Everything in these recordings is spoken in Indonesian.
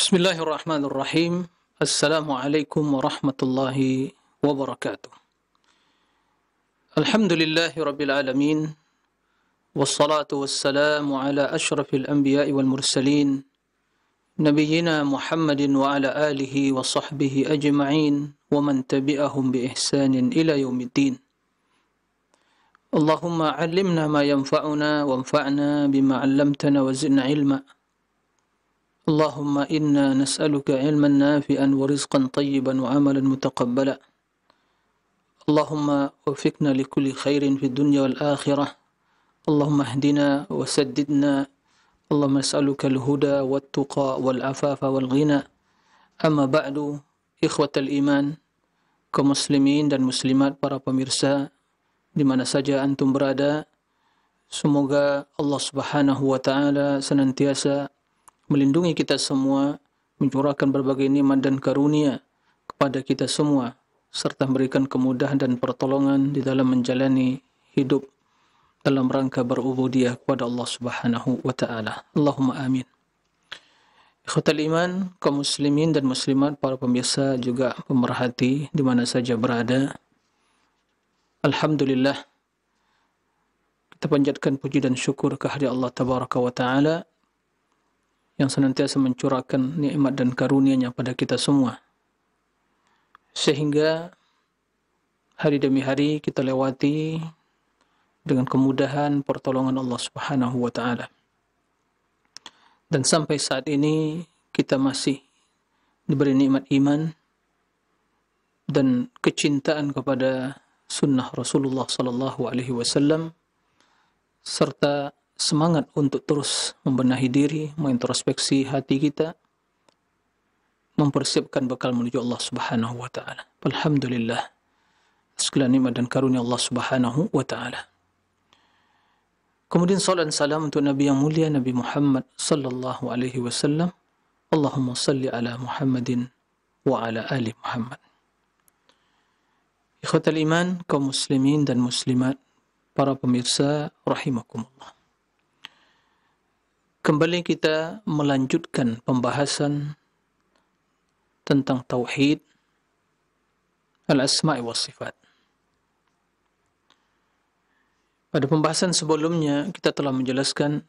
Bismillahirrahmanirrahim. Assalamualaikum warahmatullahi wabarakatuh. Alhamdulillahi rabbil alamin. Wassalatu wassalamu ala ashrafil anbiya'i wal mursalin. Nabiyyina Muhammadin wa ala alihi wa sahbihi ajma'in. Wa man tabi'ahum bi ihsanin ila yaumiddin. Allahumma allimna ma yanfa'una wanfa'na bima 'allamtana wa zidna ilma. اللهم إنا نسألك علما نافعا ورزقا طيبا وعملا متقبلا اللهم وفقنا لكل خير في الدنيا والآخرة اللهم اهدنا وسددنا اللهم نسألك الهدى والتقى والعفاف والغنى أما بعد إخوة الإيمان kaum muslimin dan muslimat, para pemirsa di mana saja antum berada, semoga Allah Subhanahu wa taala senantiasa melindungi kita semua, mencurahkan berbagai nikmat dan karunia kepada kita semua, serta memberikan kemudahan dan pertolongan di dalam menjalani hidup dalam rangka berubudiyah kepada Allah Subhanahu wa taala. Allahumma amin. Ikhwatal iman, kaum muslimin dan muslimat, para pemirsa juga pemerhati di mana saja berada. Alhamdulillah, kita panjatkan puji dan syukur kehadirat Allah Tabaraka wa taala yang senantiasa mencurahkan nikmat dan karunia-Nya pada kita semua, sehingga hari demi hari kita lewati dengan kemudahan pertolongan Allah Subhanahu wa taala. Dan sampai saat ini kita masih diberi nikmat iman dan kecintaan kepada sunnah Rasulullah sallallahu alaihi wasallam, serta semangat untuk terus membenahi diri, mengintrospeksi hati kita, mempersiapkan bekal menuju Allah Subhanahu wa taala. Alhamdulillah, segala nikmat dan karunia Allah Subhanahu wa taala. Kemudian salat dan salam untuk Nabi yang mulia, Nabi Muhammad sallallahu alaihi wasallam. Allahumma salli ala Muhammadin wa ala ali Muhammad. Ikhwatal iman, kaum muslimin dan muslimat, para pemirsa rahimakumullah. Kembali kita melanjutkan pembahasan tentang tauhid al-asma'i was sifat. Pada pembahasan sebelumnya kita telah menjelaskan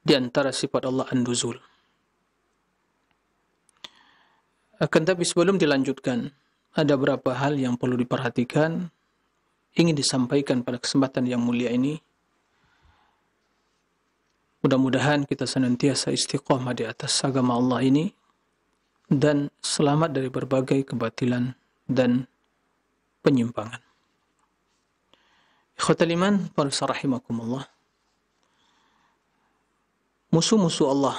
di antara sifat Allah an-nuzul. Akan tapi sebelum dilanjutkan, ada beberapa hal yang perlu diperhatikan, ingin disampaikan pada kesempatan yang mulia ini. Mudah-mudahan kita senantiasa istiqomah di atas agama Allah ini dan selamat dari berbagai kebatilan dan penyimpangan. Ikhwatal iman, para rahimakumullah. Musuh-musuh Allah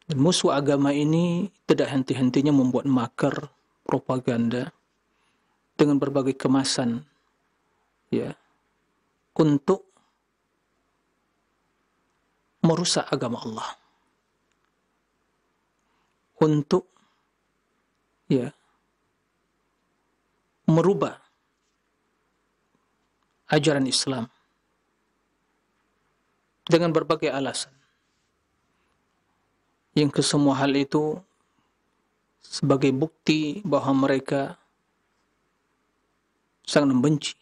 dan musuh agama ini tidak henti-hentinya membuat makar, propaganda dengan berbagai kemasan, ya, untuk merusak agama Allah, untuk merubah ajaran Islam dengan berbagai alasan, yang kesemua hal itu sebagai bukti bahwa mereka sangat membenci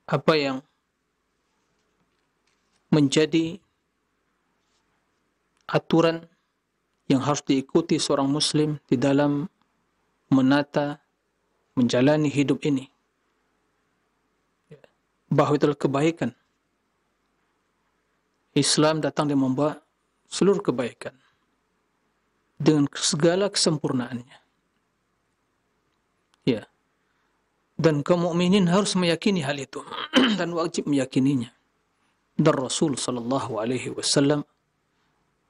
apa yang menjadi aturan yang harus diikuti seorang muslim di dalam menata, menjalani hidup ini. Bahwa itu adalah kebaikan. Islam datang dan membawa seluruh kebaikan dengan segala kesempurnaannya. Ya. Dan kaum mukminin harus meyakini hal itu dan wajib meyakininya. Dan Rasul sallallahu alaihi wasallam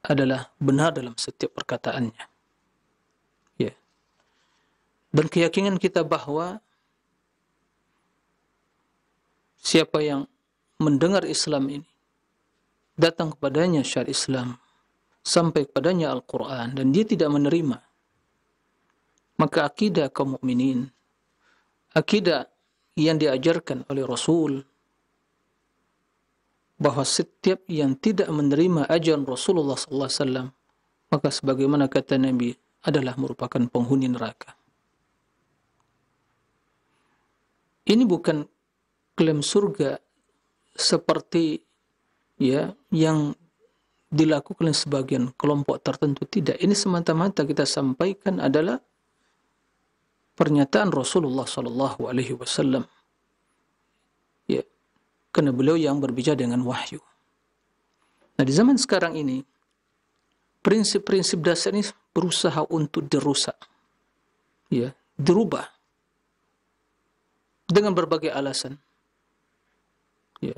adalah benar dalam setiap perkataannya. Ya. Dan keyakinan kita bahwa siapa yang mendengar Islam ini, datang kepadanya syariat Islam, sampai kepadanya Al-Quran, dan dia tidak menerima, maka akidah kaum mukminin, akidah yang diajarkan oleh Rasul, bahwa setiap yang tidak menerima ajaran Rasulullah sallallahu alaihi wasallam, maka sebagaimana kata Nabi, adalah merupakan penghuni neraka. Ini bukan klaim surga seperti ya yang dilakukan oleh sebagian kelompok tertentu, tidak. Ini semata-mata kita sampaikan adalah pernyataan Rasulullah sallallahu alaihi wasallam. Ya, karena beliau yang berbicara dengan wahyu. Nah, di zaman sekarang ini prinsip-prinsip dasar ini berusaha untuk dirusak, ya, dirubah dengan berbagai alasan, ya,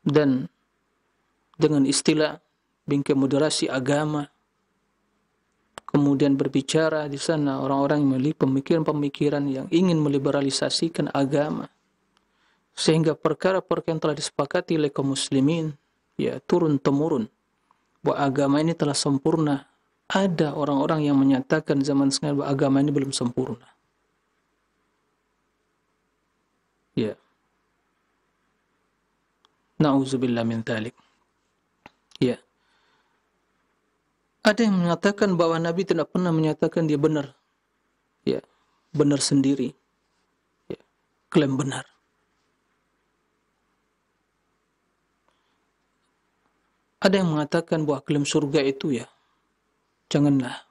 dan dengan istilah bingkai moderasi agama, kemudian berbicara di sana orang-orang yang memiliki pemikiran-pemikiran yang ingin meliberalisasikan agama, sehingga perkara-perkara yang telah disepakati oleh kaum muslimin, ya, turun-temurun, bahwa agama ini telah sempurna. Ada orang-orang yang menyatakan zaman sekarang bahwa agama ini belum sempurna. Ya. Na'udzubillah min dzalik. Ya. Ada yang mengatakan bahwa Nabi tidak pernah menyatakan dia benar. Ya, benar sendiri. Ya, klaim benar. Ada yang mengatakan bahwa klaim surga itu ya, janganlah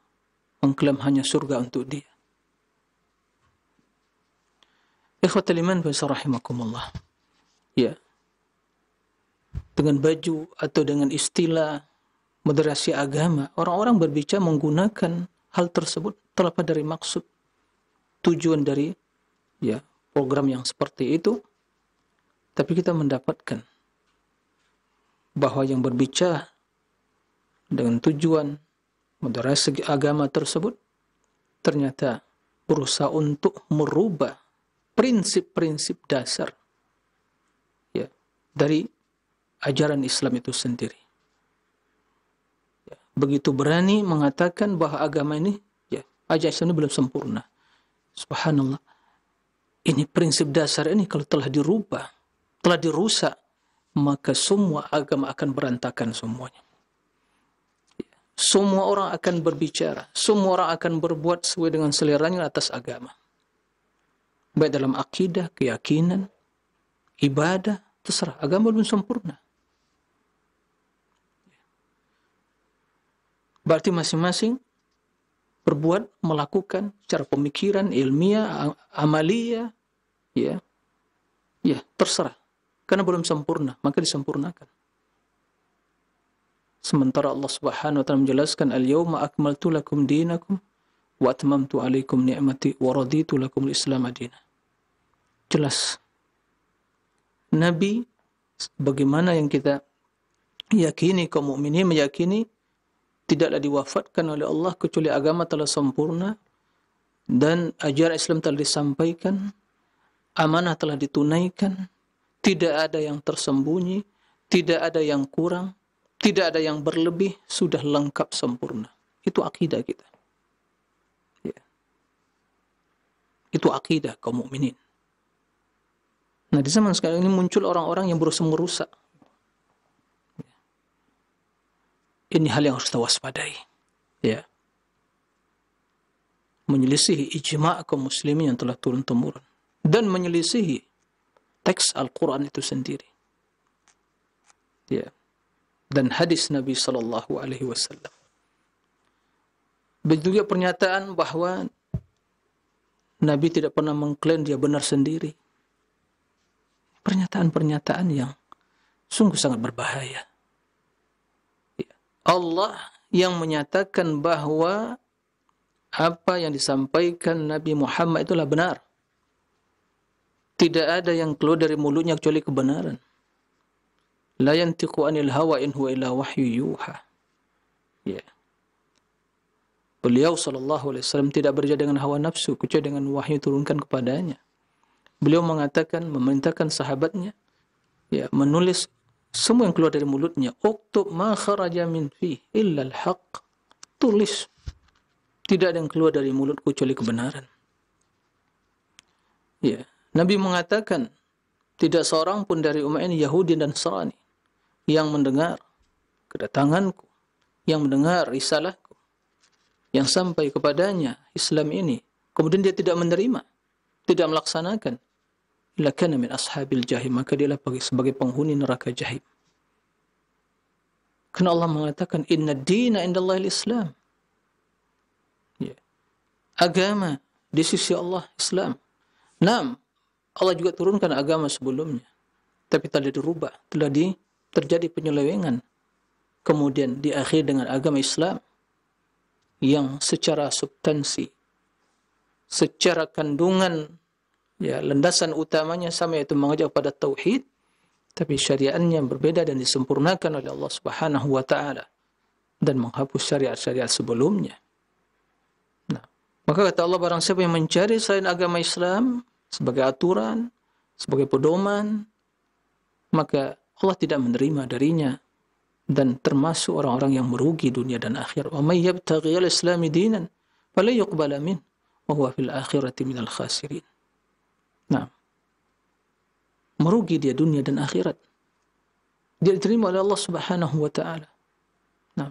mengklaim hanya surga untuk dia. Ikhwatal iman wa rahimakumullah. Ya. Dengan baju atau dengan istilah moderasi agama, orang-orang berbicara menggunakan hal tersebut terlepas dari maksud tujuan dari ya program yang seperti itu, tapi kita mendapatkan bahwa yang berbicara dengan tujuan moderasi agama tersebut ternyata berusaha untuk merubah prinsip-prinsip dasar ya dari ajaran Islam itu sendiri. Ya, begitu berani mengatakan bahwa agama ini ya ajaran Islam ini belum sempurna. Subhanallah. Ini prinsip dasar ini kalau telah dirubah, telah dirusak, maka semua agama akan berantakan semuanya. Semua orang akan berbicara, semua orang akan berbuat sesuai dengan seleranya atas agama. Baik dalam akidah, keyakinan, ibadah, terserah. Agama belum sempurna. Berarti masing-masing berbuat, melakukan secara pemikiran, ilmiah, amalia, ya, terserah. Karena belum sempurna, maka disempurnakan. Sementara Allah Subhanahu wa taala menjelaskan, "Al-yauma akmaltu lakum dinakum wa atmamtu 'alaikum ni'mati wa raditu lakum al-Islam madina." Jelas. Nabi bagaimana yang kita yakini, kaum mukminin meyakini tidaklah diwafatkan oleh Allah kecuali agama telah sempurna dan ajaran Islam telah disampaikan, amanah telah ditunaikan, tidak ada yang tersembunyi, tidak ada yang kurang, tidak ada yang berlebih, sudah lengkap sempurna. Itu akidah kita. Ya. Itu akidah kaum mukminin. Nah, di zaman sekarang ini muncul orang-orang yang berusaha merusak. Ini hal yang harus kita waspadai. Ya. Menyelisihi ijma' kaum muslimin yang telah turun-temurun dan menyelisihi teks Al-Quran itu sendiri. Ya. Dan hadis Nabi sallallahu alaihi wasallam. Begitu juga pernyataan bahwa Nabi tidak pernah mengklaim dia benar sendiri. Pernyataan-pernyataan yang sungguh sangat berbahaya. Ya. Allah yang menyatakan bahwa apa yang disampaikan Nabi Muhammad itulah benar. Tidak ada yang keluar dari mulutnya kecuali kebenaran. La yantiqu anil hawa in huwa illa wahyu yuha. Ya. Beliau sallallahu alaihi wasallam tidak berbicara dengan hawa nafsu kecuali dengan wahyu turunkan kepadanya. Beliau mengatakan, memerintahkan sahabatnya ya menulis semua yang keluar dari mulutnya. Uktub ma kharaja min fi illa al-haq. Tulis. Tidak ada yang keluar dari mulut kecuali kebenaran. Ya, Nabi mengatakan Tidak seorang pun dari umat ini, Yahudi dan Nasrani, yang mendengar kedatanganku, yang mendengar risalahku, yang sampai kepadanya Islam ini, kemudian dia tidak menerima, tidak melaksanakan, illa kana min ashabil jahim, maka dialah sebagai penghuni neraka jahim. Karena Allah mengatakan, inna dina indallahi al-Islam. Ya. Agama di sisi Allah Islam. Naam, Allah juga turunkan agama sebelumnya, tapi telah dirubah, terjadi penyelewengan. Kemudian diakhiri dengan agama Islam yang secara substansi, secara kandungan, ya, landasan utamanya sama, yaitu mengajak pada tauhid, tapi syariatnya berbeda dan disempurnakan oleh Allah Subhanahu wa taala dan menghapus syariat-syariat sebelumnya. Nah, maka kata Allah, barang siapa yang mencari selain agama Islam sebagai aturan, sebagai pedoman, maka Allah tidak menerima darinya dan termasuk orang-orang yang merugi dunia dan akhirat. Wa may yabtaghi al-islami dinan fala yuqbala min wa huwa fil akhirati minal khasirin. Nah, merugi dia dunia dan akhirat. Dia diterima oleh Allah Subhanahu wa taala. Nah,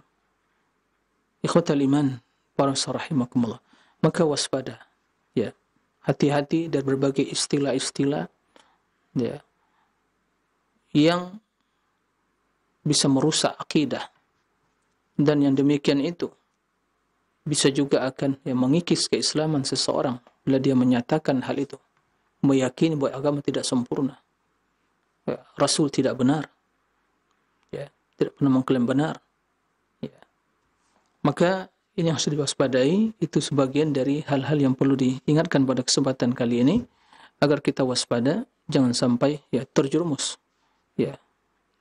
ikhwatal iman, para rahimakumullah. Maka waspada, ya. Hati-hati dari berbagai istilah-istilah, ya, yang bisa merusak akidah, dan yang demikian itu bisa juga akan, ya, mengikis keislaman seseorang bila dia menyatakan hal itu, meyakini bahwa agama tidak sempurna, ya, Rasul tidak benar, ya, tidak pernah mengklaim benar, ya. Maka ini yang harus diwaspadai. Itu sebagian dari hal-hal yang perlu diingatkan pada kesempatan kali ini, agar kita waspada, jangan sampai, ya, terjerumus, ya,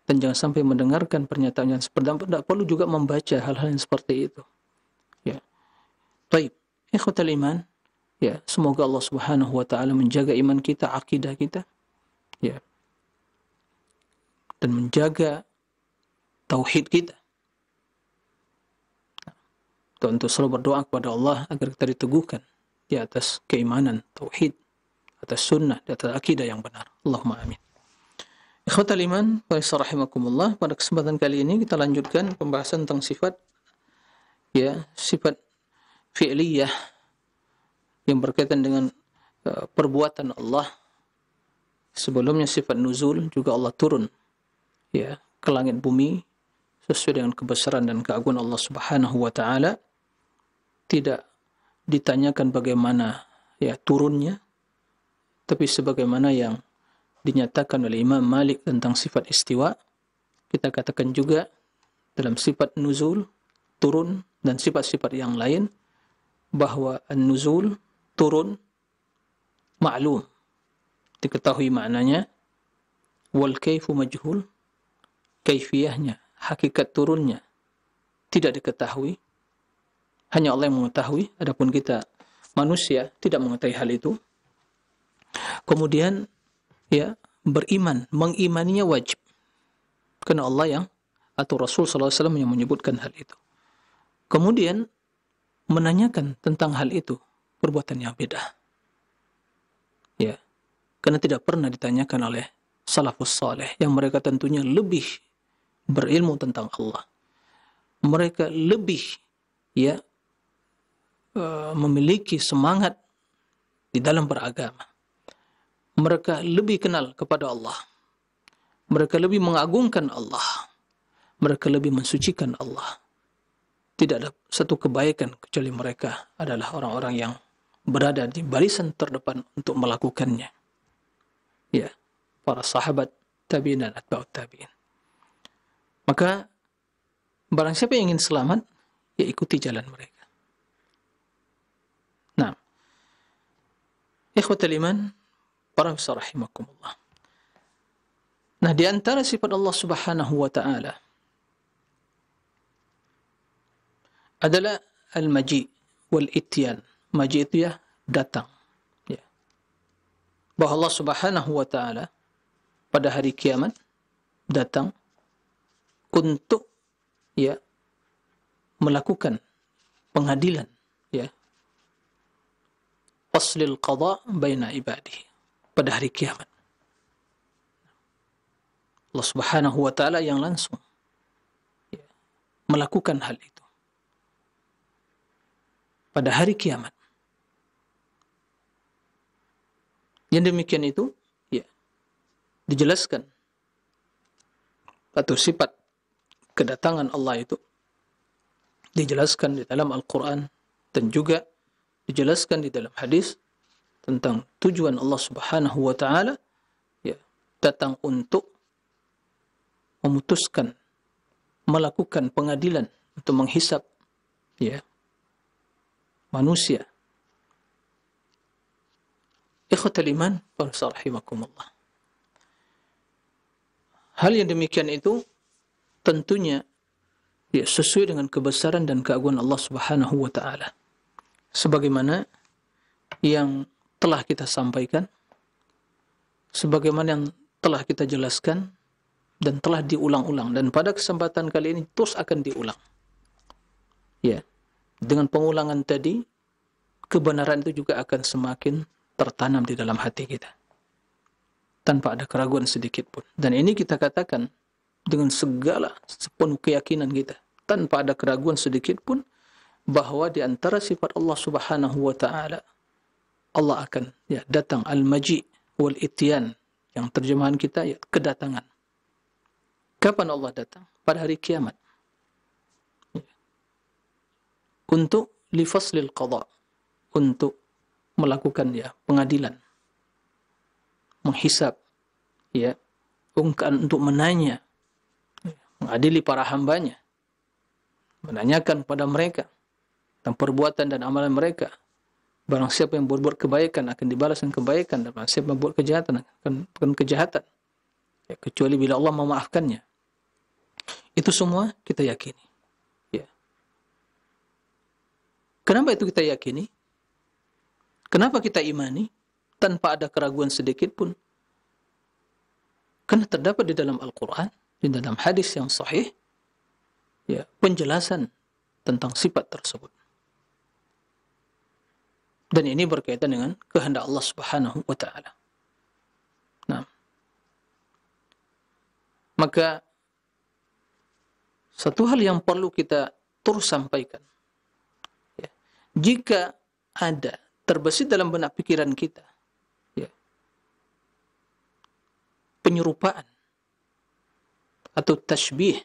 dan jangan sampai mendengarkan pernyataan yang seperti itu. Tidak perlu juga membaca hal-hal yang seperti itu, ya. Baik, ikhwatal iman, ya, semoga Allah Subhanahu wa taala menjaga iman kita, akidah kita, ya, dan menjaga tauhid kita. Untuk selalu berdoa kepada Allah agar kita diteguhkan di atas keimanan, tauhid, atas sunnah, di atas akidah yang benar. Allahumma amin. Ikhwatal iman, rahimakumullah, pada kesempatan kali ini kita lanjutkan pembahasan tentang sifat, ya, sifat fi'liyah yang berkaitan dengan perbuatan Allah. Sebelumnya sifat nuzul, juga Allah turun, ya, ke langit bumi sesuai dengan kebesaran dan keagungan Allah Subhanahu wa taala. Tidak ditanyakan bagaimana, ya, turunnya, tapi sebagaimana yang dinyatakan oleh Imam Malik tentang sifat istiwa, kita katakan juga dalam sifat nuzul, turun, dan sifat-sifat yang lain, bahwa an-nuzul, turun, ma'lum, diketahui maknanya, wal kaifu majhul, kaifiyahnya, hakikat turunnya tidak diketahui, hanya Allah yang mengetahui, adapun kita manusia tidak mengetahui hal itu. Kemudian, ya, beriman, mengimaninya wajib, karena Allah yang, atau Rasul sallallahu alaihi wasallam yang menyebutkan hal itu. Kemudian menanyakan tentang hal itu, perbuatan yang beda, ya, karena tidak pernah ditanyakan oleh salafus saleh, yang mereka tentunya lebih berilmu tentang Allah. Mereka lebih, ya, memiliki semangat di dalam beragama. Mereka lebih kenal kepada Allah. Mereka lebih mengagungkan Allah. Mereka lebih mensucikan Allah. Tidak ada satu kebaikan kecuali mereka adalah orang-orang yang berada di barisan terdepan untuk melakukannya. Ya, para sahabat, tabi'in dan atba'ut tabi'in. Maka barang siapa yang ingin selamat, ya, ikuti jalan mereka. Nah, ikhwatal iman, para rahimakumullah. Nah, di antara sifat Allah Subhanahu wa taala adalah al-maji wal ityan. Maji itu, ya, datang, ya. Bahwa Allah Subhanahu wa taala pada hari kiamat datang untuk, ya, melakukan pengadilan, ya, faslil qada baina ibadihi, pada hari kiamat. Allah Subhanahu wa taala yang langsung melakukan hal itu pada hari kiamat. Yang demikian itu ya dijelaskan atau sifat kedatangan Allah itu dijelaskan di dalam Al-Quran dan juga dijelaskan di dalam hadis tentang tujuan Allah Subhanahu wa taala ya datang untuk memutuskan, melakukan pengadilan untuk menghisap ya manusia. Ikhwatal iman, rahimakumullah. Hal yang demikian itu tentunya ya sesuai dengan kebesaran dan keagungan Allah Subhanahu wa taala. Sebagaimana yang telah kita sampaikan, sebagaimana yang telah kita jelaskan dan telah diulang-ulang, dan pada kesempatan kali ini terus akan diulang. Ya, dengan pengulangan tadi kebenaran itu juga akan semakin tertanam di dalam hati kita tanpa ada keraguan sedikit pun. Dan ini kita katakan dengan segala sepenuh keyakinan kita, tanpa ada keraguan sedikit pun, bahwa di antara sifat Allah Subhanahu wa taala, Allah akan ya datang, al-maji wal ityan, yang terjemahan kita ya kedatangan. Kapan Allah datang? Pada hari kiamat. Ya. Untuk lifaslil qada, untuk melakukan ya pengadilan, menghisab ya, untuk menanya, mengadili para hambanya, menanyakan kepada mereka tentang perbuatan dan amalan mereka. Barang siapa yang berbuat kebaikan akan dibalas dengan kebaikan, dan barang siapa yang berbuat kejahatan akan kejahatan ya, kecuali bila Allah memaafkannya. Itu semua kita yakini ya. Kenapa itu kita yakini? Kenapa kita imani tanpa ada keraguan sedikit pun? Karena terdapat di dalam Al-Quran, di dalam hadis yang sahih, ya, penjelasan tentang sifat tersebut. Dan ini berkaitan dengan kehendak Allah Subhanahu wa taala. Nah, maka satu hal yang perlu kita terus sampaikan, ya, jika ada terbesit dalam benak pikiran kita ya, penyerupaan atau tasbih,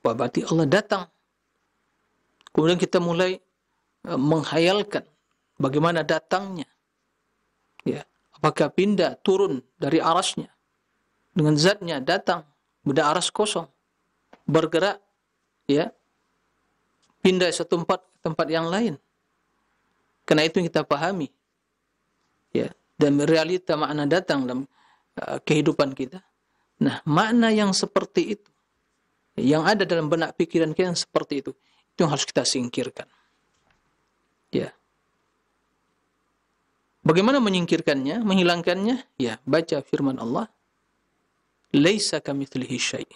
berarti Allah datang, kemudian kita mulai menghayalkan bagaimana datangnya ya, apakah pindah turun dari arasnya dengan zatnya datang, beda aras kosong, bergerak ya, pindah satu tempat ke tempat yang lain. Karena itu yang kita pahami ya, dan realita makna datang dalam kehidupan kita. Nah, makna yang seperti itu, yang ada dalam benak pikiran kita yang seperti itu yang harus kita singkirkan. Ya. Bagaimana menyingkirkannya, menghilangkannya? Ya, baca firman Allah, "Laisa kamitslihi syai'."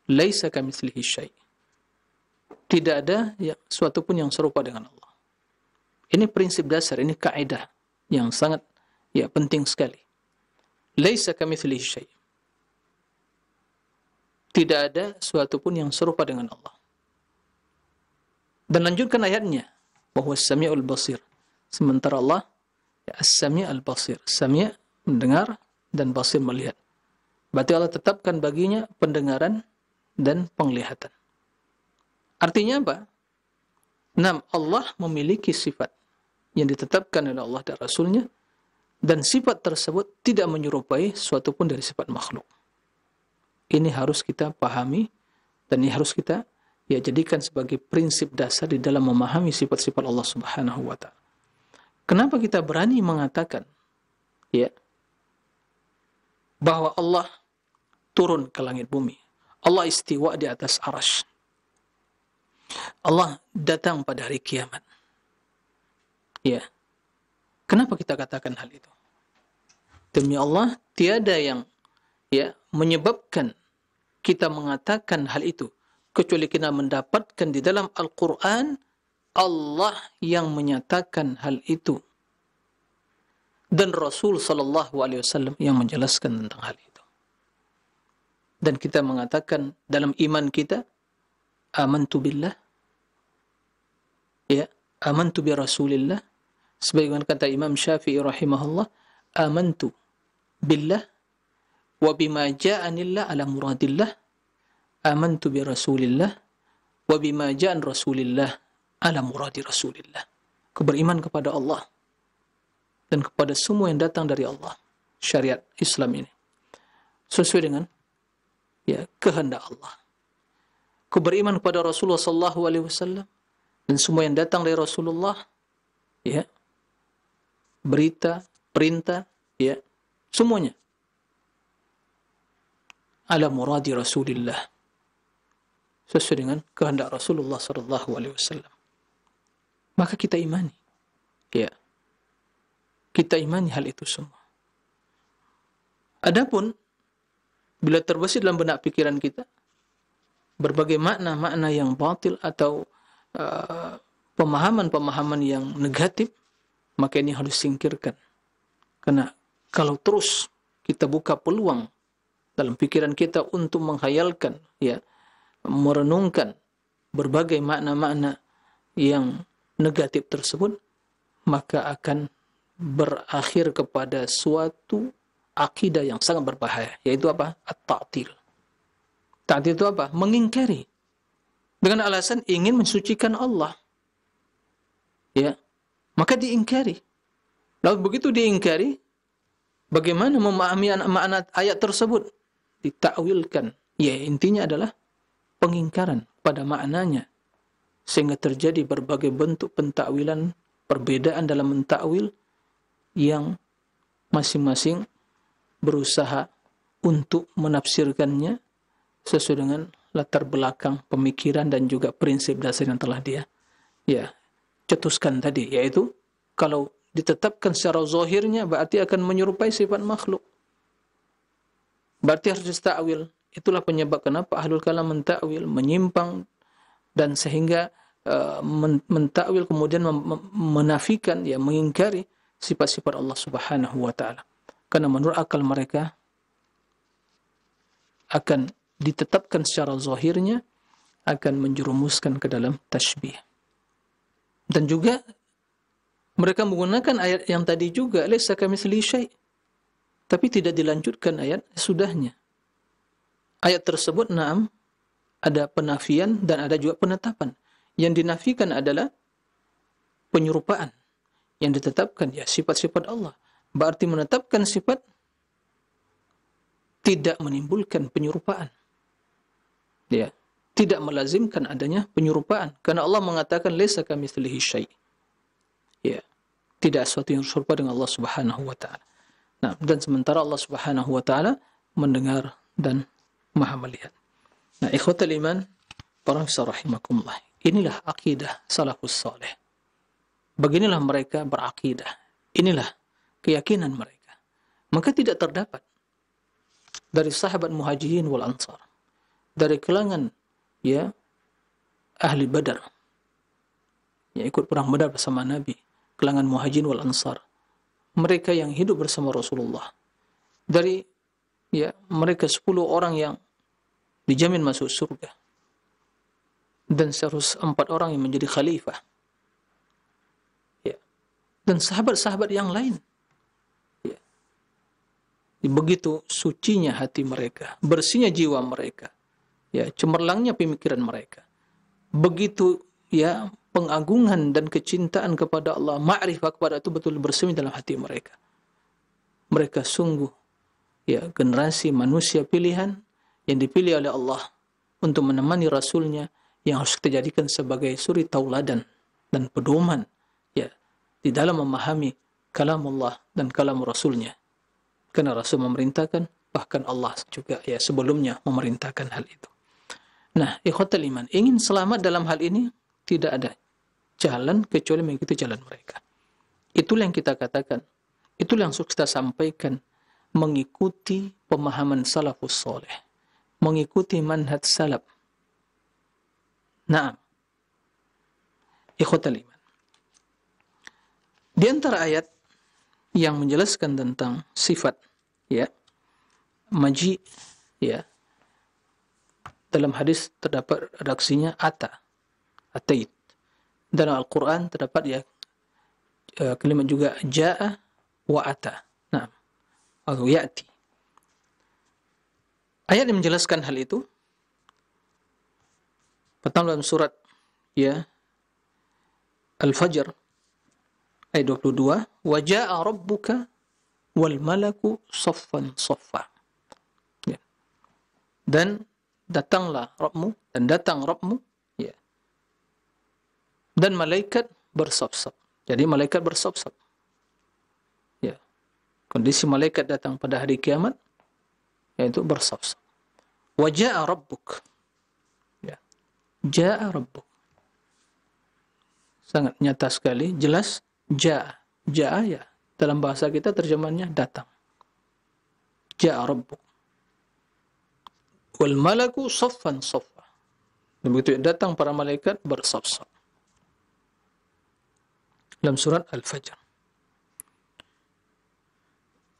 Laisa kamitslihi syai'. Tidak ada ya, suatu pun yang serupa dengan Allah. Ini prinsip dasar, ini kaidah yang sangat ya penting sekali. Laisa kamitslihi syai'. Tidak ada suatu pun yang serupa dengan Allah. Dan lanjutkan ayatnya, bahwa As-Sami'ul Basir. Sementara Allah ya, As-Sami' Al-Basir. Sami' mendengar dan Basir melihat. Berarti Allah tetapkan baginya pendengaran dan penglihatan. Artinya apa? Nah, Allah memiliki sifat yang ditetapkan oleh Allah dan Rasulnya, dan sifat tersebut tidak menyerupai suatu pun dari sifat makhluk. Ini harus kita pahami, dan ini harus kita ya jadikan sebagai prinsip dasar di dalam memahami sifat-sifat Allah Subhanahu wa taala. Kenapa kita berani mengatakan ya bahwa Allah turun ke langit bumi, Allah istiwa di atas arasy, Allah datang pada hari kiamat. Ya. Kenapa kita katakan hal itu? Demi Allah, tiada yang ya menyebabkan kita mengatakan hal itu kecuali kita mendapatkan di dalam Al-Quran Allah yang menyatakan hal itu. dan Rasul sallallahu alaihi wasallam yang menjelaskan tentang hal itu. Dan kita mengatakan dalam iman kita, amantu billah, ya, amantu bi Rasulillah, sebagaimana kata Imam Syafi'i rahimahullah, amantu billah wa bima ja'anillah ala muradillah, amantu bi Rasulillah wa bima ja'an Rasulillah ala muradi Rasulillah. Aku beriman kepada Allah dan kepada semua yang datang dari Allah, syariat Islam ini sesuai dengan kehendak Allah. Aku beriman kepada Rasulullah sallallahu alaihi wasallam dan semua yang datang dari Rasulullah, berita, perintah, semuanya ala muradi Rasulillah, sesuai dengan kehendak Rasulullah sallallahu alaihi wasallam. Maka kita imani, kita imani hal itu semua. Adapun bila terbesit dalam benak pikiran kita berbagai makna-makna yang batil atau pemahaman-pemahaman yang negatif, maka ini harus singkirkan. Karena kalau terus kita buka peluang dalam pikiran kita untuk menghayalkan, merenungkan berbagai makna-makna yang negatif tersebut, maka akan berakhir kepada suatu akidah yang sangat berbahaya, yaitu apa? At-ta'til. Ta'til itu apa? Mengingkari dengan alasan ingin mensucikan Allah. Maka diingkari. Lalu begitu diingkari, bagaimana memahami makna ayat tersebut? Ditakwilkan. Intinya adalah pengingkaran pada maknanya, sehingga terjadi berbagai bentuk pentakwilan, perbedaan dalam mentakwil yang masing-masing berusaha untuk menafsirkannya sesuai dengan latar belakang pemikiran dan juga prinsip dasar yang telah dia cetuskan tadi, yaitu kalau ditetapkan secara zahirnya berarti akan menyerupai sifat makhluk, berarti harus ditakwil. Itulah penyebab kenapa ahlul kalam mentakwil, menyimpang, dan sehingga mentakwil kemudian menafikan, mengingkari sifat-sifat Allah Subhanahu wa taala. Karena menurut akal mereka akan ditetapkan secara zahirnya akan menjerumuskan ke dalam tasybih. Dan juga mereka menggunakan ayat yang tadi juga, laisa kamitslihi syai', tapi tidak dilanjutkan ayat sudahnya. Ayat tersebut ada penafian dan ada juga penetapan. Yang dinafikan adalah penyerupaan. Yang ditetapkan sifat-sifat Allah. Berarti menetapkan sifat tidak menimbulkan penyerupaan. Tidak melazimkan adanya penyerupaan. Karena Allah mengatakan laisa kamitslihi syai'. Tidak sesuatu yang serupa dengan Allah Subhanahu wa taala. Nah, dan sementara Allah Subhanahu wa taala mendengar dan Maha melihat. Nah, ikhwatal iman, para rahimakumullah. Inilah akidah salafus saleh. Beginilah mereka berakidah. Inilah keyakinan mereka. Maka tidak terdapat dari sahabat muhajirin wal ansar, dari kalangan ahli Badar yang ikut perang Badar bersama Nabi, kalangan muhajirin wal ansar, mereka yang hidup bersama Rasulullah, dari mereka 10 orang yang dijamin masuk surga, dan 104 orang yang menjadi khalifah, dan sahabat-sahabat yang lain. Begitu sucinya hati mereka, bersihnya jiwa mereka, cemerlangnya pemikiran mereka, begitu pengagungan dan kecintaan kepada Allah, ma'rifah kepada itu betul bersemi dalam hati mereka. Mereka sungguh generasi manusia pilihan yang dipilih oleh Allah untuk menemani Rasulnya, yang harus kita jadikan sebagai suri tauladan dan pedoman di dalam memahami kalam Allah dan kalam Rasulnya. Karena Rasul memerintahkan, bahkan Allah juga sebelumnya memerintahkan hal itu. Nah, ikhwatal iman, ingin selamat dalam hal ini tidak ada jalan kecuali mengikuti jalan mereka. Itulah yang kita katakan, itulah yang kita sampaikan, mengikuti pemahaman salafus soleh, mengikuti manhaj salaf. Naam, ikhwatal iman, di antara ayat yang menjelaskan tentang sifat ya maji ya. Dalam hadis terdapat redaksinya atait. Dalam Al-Qur'an terdapat ya kalimat juga jaa wa ata. Nah, atau ya'ti. Ayat yang menjelaskan hal itu pertama dalam surat ya Al-Fajr ayat 22, wa jaa rabbuka wal malaku saffan saffa. Ya. Dan datanglah Rabbmu dan datang Rabbmu ya. Dan malaikat bersaf-saf. Jadi malaikat bersaf-saf. Ya. Kondisi malaikat datang pada hari kiamat yaitu bersaf-saf. Wa jaa rabbuk. Ya. Jaa rabbuk. Sangat nyata sekali, jelas jaa. Jaa ya. Dalam bahasa kita terjemahannya datang. Jaa rabbuk. Wal malaku saffan saffa. Dan begitu datang para malaikat bersaf-saf. Dalam surat Al-Fajr.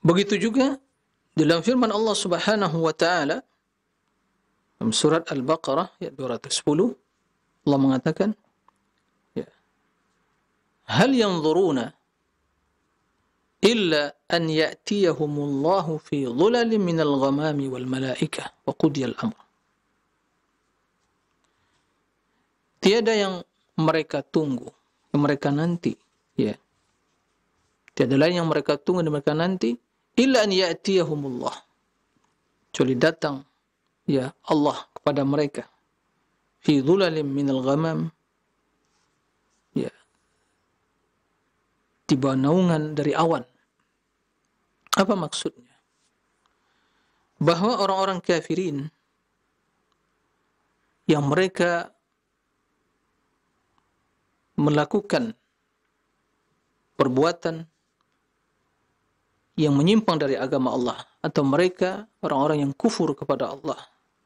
Begitu juga dalam firman Allah Subhanahu wa taala dalam surat Al-Baqarah ayat 210 Allah mengatakan ya hal yanzuruna illa an ya'tiyahumullahu fi dhulalin minal ghamami wal malaikah wa qudiyal amr. Tiada yang mereka tunggu, yang mereka nanti, ya. Tiada lain yang mereka tunggu dan mereka nanti illa an ya'tiyahumullah. Kecuali datang ya Allah kepada mereka fi dhulalin minal ghamam ya di bawah naungan dari awan. Apa maksudnya? Bahwa orang-orang kafirin yang mereka melakukan perbuatan yang menyimpang dari agama Allah atau mereka orang-orang yang kufur kepada Allah,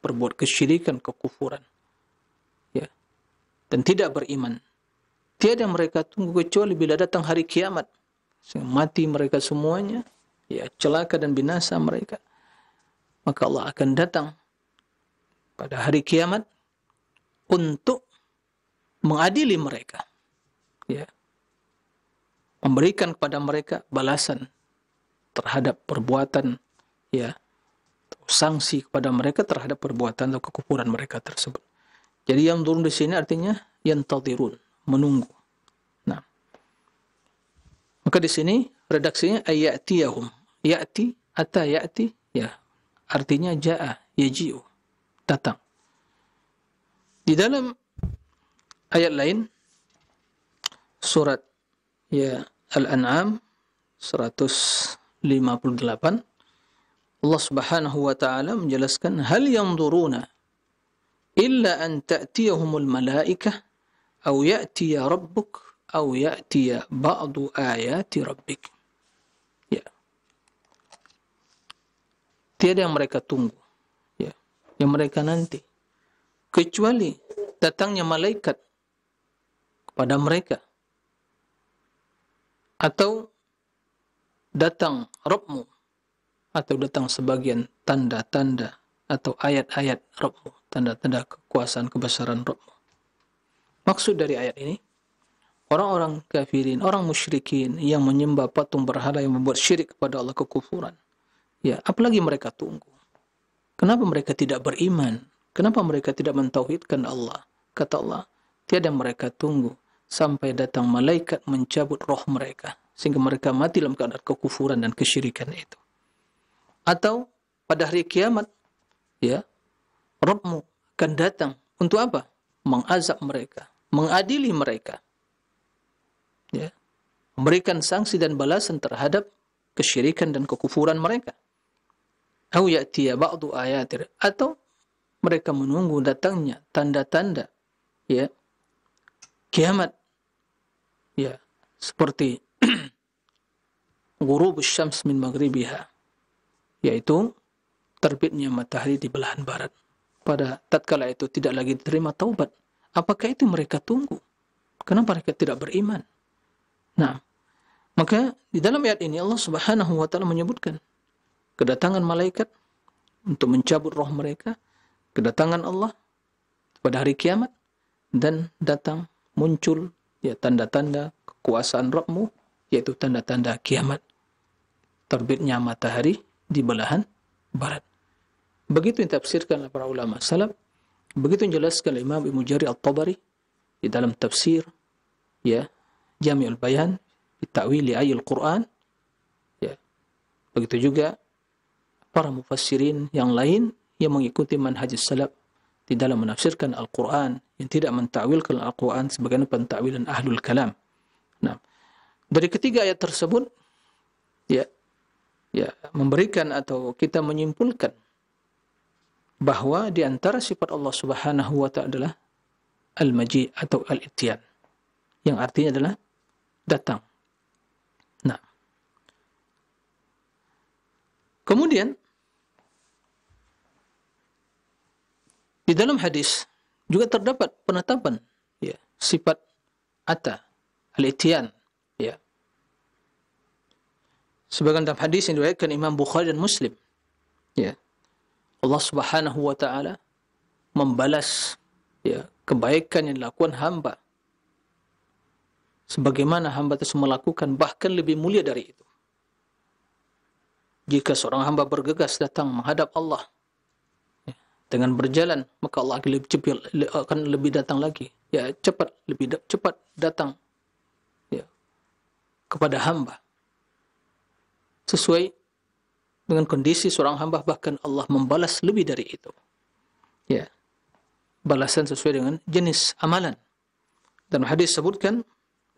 berbuat kesyirikan, kekufuran ya, dan tidak beriman. Tiada mereka tunggu kecuali bila datang hari kiamat, sehingga mati mereka semuanya, ya celaka dan binasa mereka. Maka Allah akan datang pada hari kiamat untuk mengadili mereka, ya, memberikan kepada mereka balasan terhadap perbuatan, ya, sanksi kepada mereka terhadap perbuatan atau kekufuran mereka tersebut. Jadi yang turun di sini artinya yantadirun, menunggu. Nah, maka di sini redaksinya ayatiyahum, ya'ti, ata ya'ti, ya, artinya ja'a, yaji'u, datang. Di dalam ayat lain, surat ya Al-An'am 158, Allah Subhanahu wa taala menjelaskan hal yanzuruna illa an ta'tiyahumul malaikah aw ya'tiya rabbuk aw ya'tiya ba'du ayati rabbik. Ya. Tiada yang mereka tunggu, ya, yang mereka nanti, kecuali datangnya malaikat kepada mereka atau datang Rabbmu atau datang sebagian tanda-tanda atau ayat-ayat Rabbmu, tanda-tanda kekuasaan kebesaran Rabbmu. Maksud dari ayat ini, orang-orang kafirin, orang musyrikin yang menyembah patung berhala, yang membuat syirik kepada Allah, kekufuran. Ya, apalagi mereka tunggu. Kenapa mereka tidak beriman? Kenapa mereka tidak mentauhidkan Allah? Kata Allah, tiada mereka tunggu sampai datang malaikat mencabut roh mereka, sehingga mereka mati dalam keadaan kekufuran dan kesyirikan itu. Atau pada hari kiamat, ya, Rabbmu akan datang untuk apa? Mengazab mereka, mengadili mereka, ya, memberikan sanksi dan balasan terhadap kesyirikan dan kekufuran mereka. Au ya'tiya ba'du ayatir, atau mereka menunggu datangnya tanda-tanda, ya, kiamat, ya, seperti ghurubus syams min maghribiha, yaitu terbitnya matahari di belahan barat. Pada tatkala itu tidak lagi diterima taubat. Apakah itu mereka tunggu? Kenapa mereka tidak beriman? Nah, Maka di dalam ayat ini Allah Subhanahu wa taala menyebutkan kedatangan malaikat untuk mencabut roh mereka, kedatangan Allah pada hari kiamat, dan datang muncul ya tanda-tanda kekuasaan Rabbmu, yaitu tanda-tanda kiamat, terbitnya matahari di belahan barat. Begitu yang ditafsirkan oleh para ulama salaf, begitu yang dijelaskan oleh Imam Ibnu Jarir At-Tabari di dalam tafsir ya Jami'ul Bayan fi ta'wili ayatul Quran, ya. Begitu juga para mufassirin yang lain yang mengikuti manhaj salaf di dalam menafsirkan Al-Quran, yang tidak mentakwilkan Al-Quran sebagai pentakwilan ahlul kalam. Nah, dari ketiga ayat tersebut ya memberikan atau kita menyimpulkan bahwa di antara sifat Allah Subhanahu wa taala adalah al-maji atau al-ityan, yang artinya adalah datang. Nah, kemudian di dalam hadis juga terdapat penetapan ya sifat ata, al-ityan, ya. Sebagian dalam hadis yang diriwayatkan Imam Bukhari dan Muslim, ya, Allah Subhanahu wa taala membalas ya kebaikan yang dilakukan hamba sebagaimana hamba tersebut melakukan, bahkan lebih mulia dari itu. Jika seorang hamba bergegas datang menghadap Allah ya, dengan berjalan, maka Allah akan lebih datang lagi, ya, lebih cepat datang ya kepada hamba sesuai dengan kondisi seorang hamba, bahkan Allah membalas lebih dari itu. Ya. Balasan sesuai dengan jenis amalan. Dan hadis sebutkan,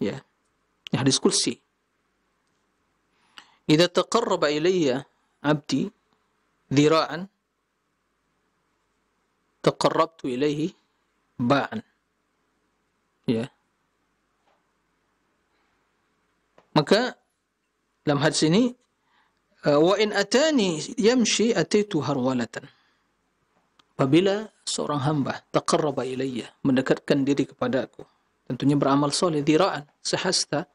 ya, hadis kursi. Idza taqarraba ilayya 'abdi dhira'an taqarrabtu ilayhi ba'an. Ya. Maka dalam hadis ini wa in atani yamshi ataitu harwalatan. Apabila seorang hamba taqarraba ilayya, mendekatkan diri kepadaku, tentunya beramal soleh, dira'an, sehasta,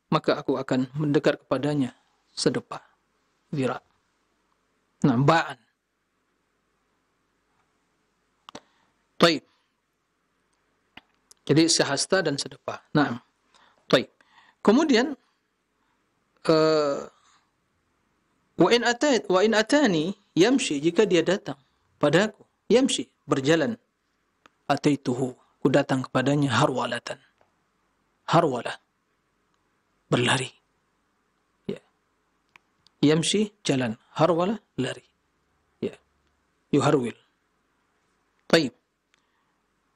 maka aku akan mendekat kepadanya sedepah, dira'. Nah, ba'an. Taib. Jadi sehasta dan sedepah. Nah, taib. Kemudian wa in atani yamshi, jika dia datang padaku, yamshi, berjalan, ataituhu, ku datang kepadanya harwalatan, harwalah, berlari, ya. Yamshi, jalan, harwalah, lari, ya, yuharwil. Taib.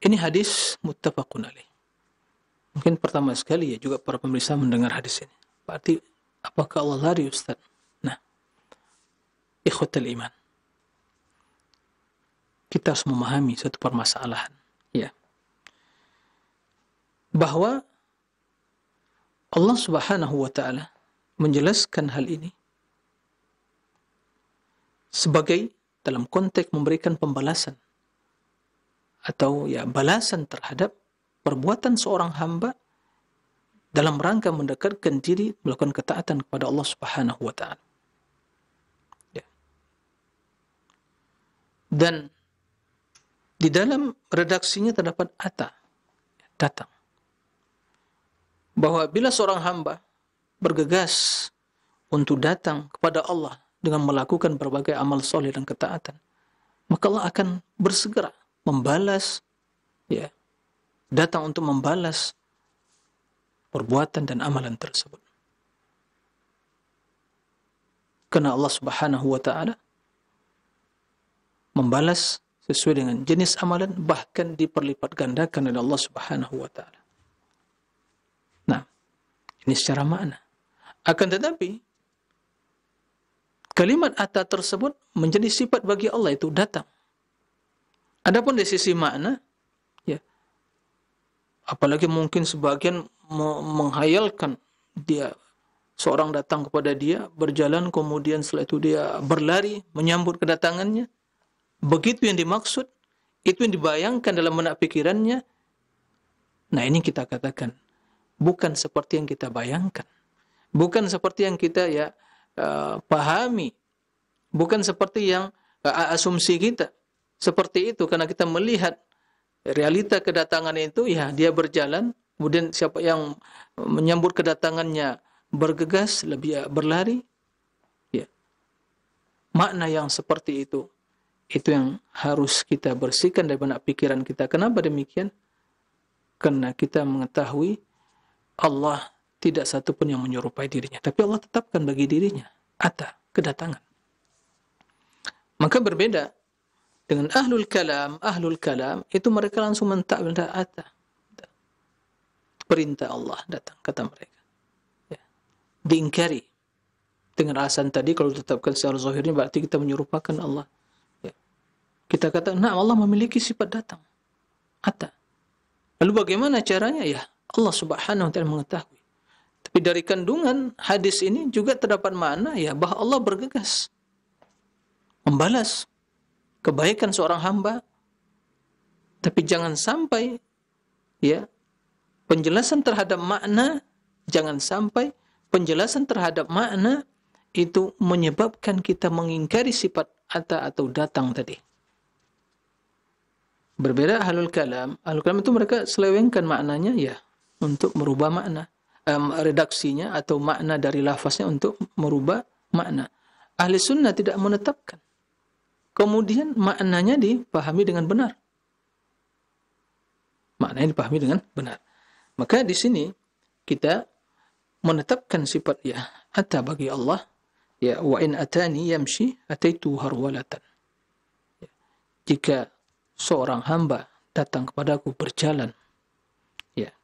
Ini hadis muttafaqun alaih. Mungkin pertama sekali ya juga para pemirsa mendengar hadis ini. Berarti apakah Allah lari, Ustaz? Nah, ikhwatal iman, kita harus memahami satu permasalahan, ya, bahwa Allah Subhanahu wa taala menjelaskan hal ini sebagai dalam konteks memberikan pembalasan atau ya balasan terhadap perbuatan seorang hamba dalam rangka mendekatkan diri melakukan ketaatan kepada Allah Subhanahu wa taala. Ya. Dan di dalam redaksinya terdapat ata, datang. Bahwa bila seorang hamba bergegas untuk datang kepada Allah dengan melakukan berbagai amal soleh dan ketaatan, maka Allah akan bersegera membalas, ya, datang untuk membalas perbuatan dan amalan tersebut. Karena Allah Subhanahu wa taala membalas sesuai dengan jenis amalan, bahkan diperlipat gandakan oleh Allah Subhanahu wa taala. Nah, ini secara makna. Akan tetapi kalimat ata tersebut menjadi sifat bagi Allah, itu datang. Adapun dari sisi makna, ya, apalagi mungkin sebagian menghayalkan dia seorang datang kepada dia, berjalan, kemudian setelah itu dia berlari menyambut kedatangannya. Begitu yang dimaksud, itu yang dibayangkan dalam benak pikirannya. Nah, ini kita katakan bukan seperti yang kita bayangkan, bukan seperti yang kita pahami, bukan seperti yang asumsi kita. Seperti itu karena kita melihat realita kedatangan itu, ya dia berjalan, kemudian siapa yang menyambut kedatangannya bergegas, lebih berlari, ya. Makna yang seperti itu yang harus kita bersihkan dari benak pikiran kita. Kenapa demikian? Karena kita mengetahui Allah tidak satu pun yang menyerupai dirinya, tapi Allah tetapkan bagi dirinya ata, kedatangan. Maka berbeda dengan ahlul kalam itu mereka langsung mentah ata. Perintah Allah datang, kata mereka. Ya. Diingkari. Dengan alasan tadi, kalau ditetapkan secara zahirnya berarti kita menyerupakan Allah. Ya. Kita kata, nah Allah memiliki sifat datang. Ata. Lalu bagaimana caranya? Ya, Allah subhanahu wa ta'ala mengetahui. Tapi dari kandungan hadis ini juga terdapat makna ya bahwa Allah bergegas. Membalas kebaikan seorang hamba. Tapi jangan sampai ya penjelasan terhadap makna, jangan sampai penjelasan terhadap makna itu menyebabkan kita mengingkari sifat ata atau datang tadi. Berbeda ahlul kalam itu mereka selewengkan maknanya ya untuk merubah makna, redaksinya atau makna dari lafaznya untuk merubah makna. Ahli sunnah tidak menetapkan. Kemudian maknanya dipahami dengan benar. Maknanya dipahami dengan benar. Maka di sini kita menetapkan sifat ya ata bagi Allah. Ya, wa in atani yamshi ataitu harwalatan. Ya, jika seorang hamba datang kepadaku berjalan, ya,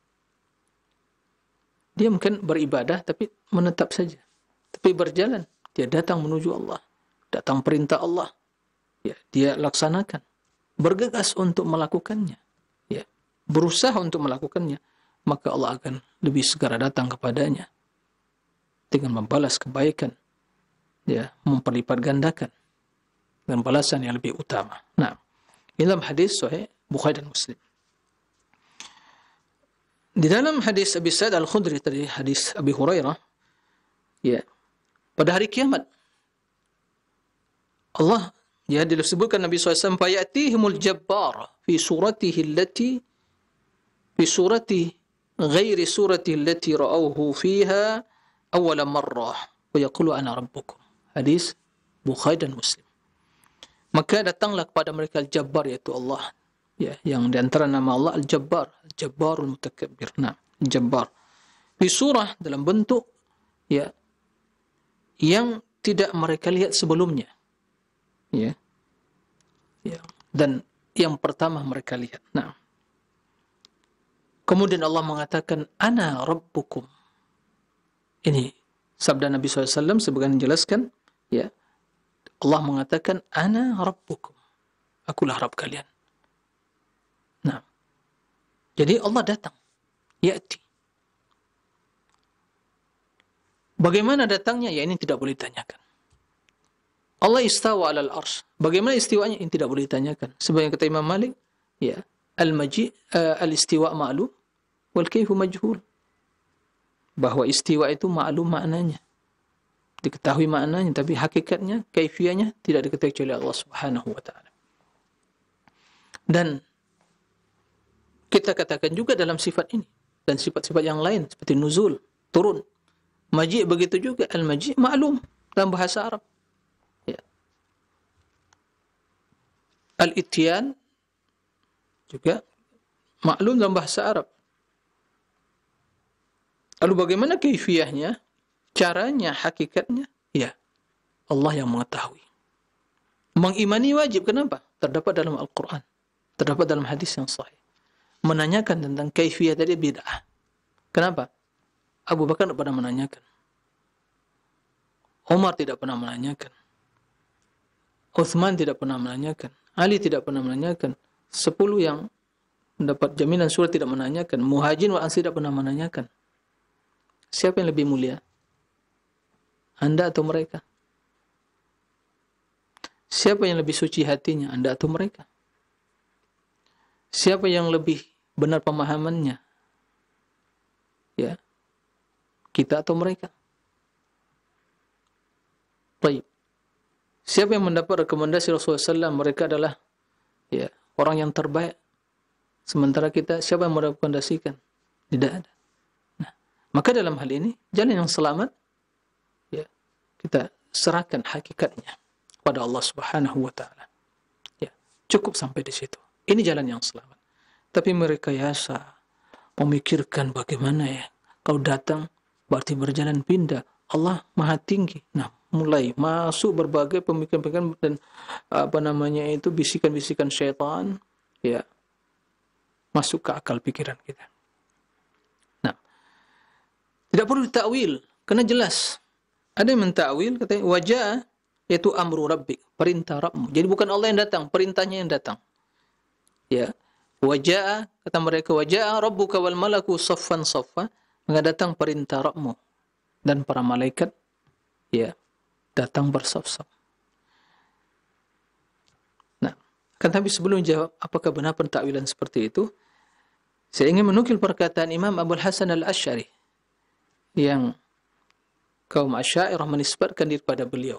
dia mungkin beribadah tapi menetap saja. Tapi berjalan, dia datang menuju Allah, datang perintah Allah, ya, dia laksanakan, bergegas untuk melakukannya, ya, berusaha untuk melakukannya, maka Allah akan lebih segera datang kepadanya dengan membalas kebaikan, ya, memperlipat gandakan dengan balasan yang lebih utama. Nah, dalam hadis sahih Bukhari dan Muslim. Di dalam hadis Abi Sa'id Al-Khudri tadi, hadis Abi Hurairah, ya, pada hari kiamat Allah, ya, disebutkan Nabi SAW, fayatihimul jabbar fi suratihi allati fi surati ghairi surati allati ra'awhu fiha awwala marrah wa yaqulu ana rabbukum. Hadis Bukhari dan Muslim. Maka datanglah kepada mereka Al-Jabbar, yaitu Allah, ya, yang di antara nama Allah Al-Jabbar, Al-Jabbarul Mutakabbir. Nah, Jabbar di surah dalam bentuk ya yang tidak mereka lihat sebelumnya, ya, ya, dan yang pertama mereka lihat. Nah, kemudian Allah mengatakan ana rabbukum. Ini sabda Nabi SAW sebagian menjelaskan, ya, Allah mengatakan ana rabbukum, akulah Rabb kalian. Nah, jadi Allah datang, ya'ti. Bagaimana datangnya? Ya, ini tidak boleh ditanyakan. Allah istawa alal arsy. Bagaimana istiwanya? Ini tidak boleh ditanyakan. Sebagai kata Imam Malik, ya, al-istiwa ma'lum wal kayfu majhul. Bahwa istiwa itu ma'lum maknanya, diketahui maknanya, tapi hakikatnya, kaifiyahnya tidak diketahui oleh Allah Subhanahu wa taala. Dan kita katakan juga dalam sifat ini dan sifat-sifat yang lain seperti nuzul, turun, maji', begitu juga al-maji' ma'lum dalam bahasa Arab. Ya. Al-ityan juga ma'lum dalam bahasa Arab. Lalu bagaimana kaifiyahnya? Caranya, hakikatnya, ya, Allah yang mengetahui. Mengimani wajib. Kenapa? Terdapat dalam Al-Quran, terdapat dalam hadis yang sahih. Menanyakan tentang kaifiyah tadi bid'ah. Kenapa? Abu Bakar tidak pernah menanyakan, Umar tidak pernah menanyakan, Uthman tidak pernah menanyakan, Ali tidak pernah menanyakan, 10 yang mendapat jaminan surga tidak menanyakan, Muhajirin wal Ansar tidak pernah menanyakan. Siapa yang lebih mulia? Anda atau mereka? Siapa yang lebih suci hatinya? Anda atau mereka? Siapa yang lebih benar pemahamannya? Ya, kita atau mereka? Baik. Siapa yang mendapat rekomendasi Rasulullah SAW? Mereka adalah ya orang yang terbaik. Sementara kita, siapa yang merekomendasikan? Tidak ada. Nah, maka dalam hal ini, jalan yang selamat, ya, kita serahkan hakikatnya pada Allah Subhanahu wa Ta'ala. Ya, cukup sampai di situ. Ini jalan yang selamat. Tapi mereka yasa memikirkan bagaimana ya, kalau datang berarti berjalan pindah. Allah Maha Tinggi. Nah, mulai masuk berbagai pemikiran-pemikiran dan bisikan-bisikan syaitan, ya, masuk ke akal pikiran kita. Nah, tidak perlu ditakwil, karena jelas. Ada yang mentakwil, katanya wajah, yaitu amru rabbik, perintah Rabbmu. Jadi bukan Allah yang datang, perintahnya yang datang. Ya, wajah, kata mereka, wajah rabbuka wal malaku saffan saffa, maka datang perintah Rabbmu dan para malaikat, ya, datang bersaf-saf. Nah, kan tapi sebelum jawab apakah benar pentakwilan seperti itu, saya ingin menukil perkataan Imam Abul Hasan Al-Asy'ari yang kaum Asy'ariyah menisbatkan diri pada beliau.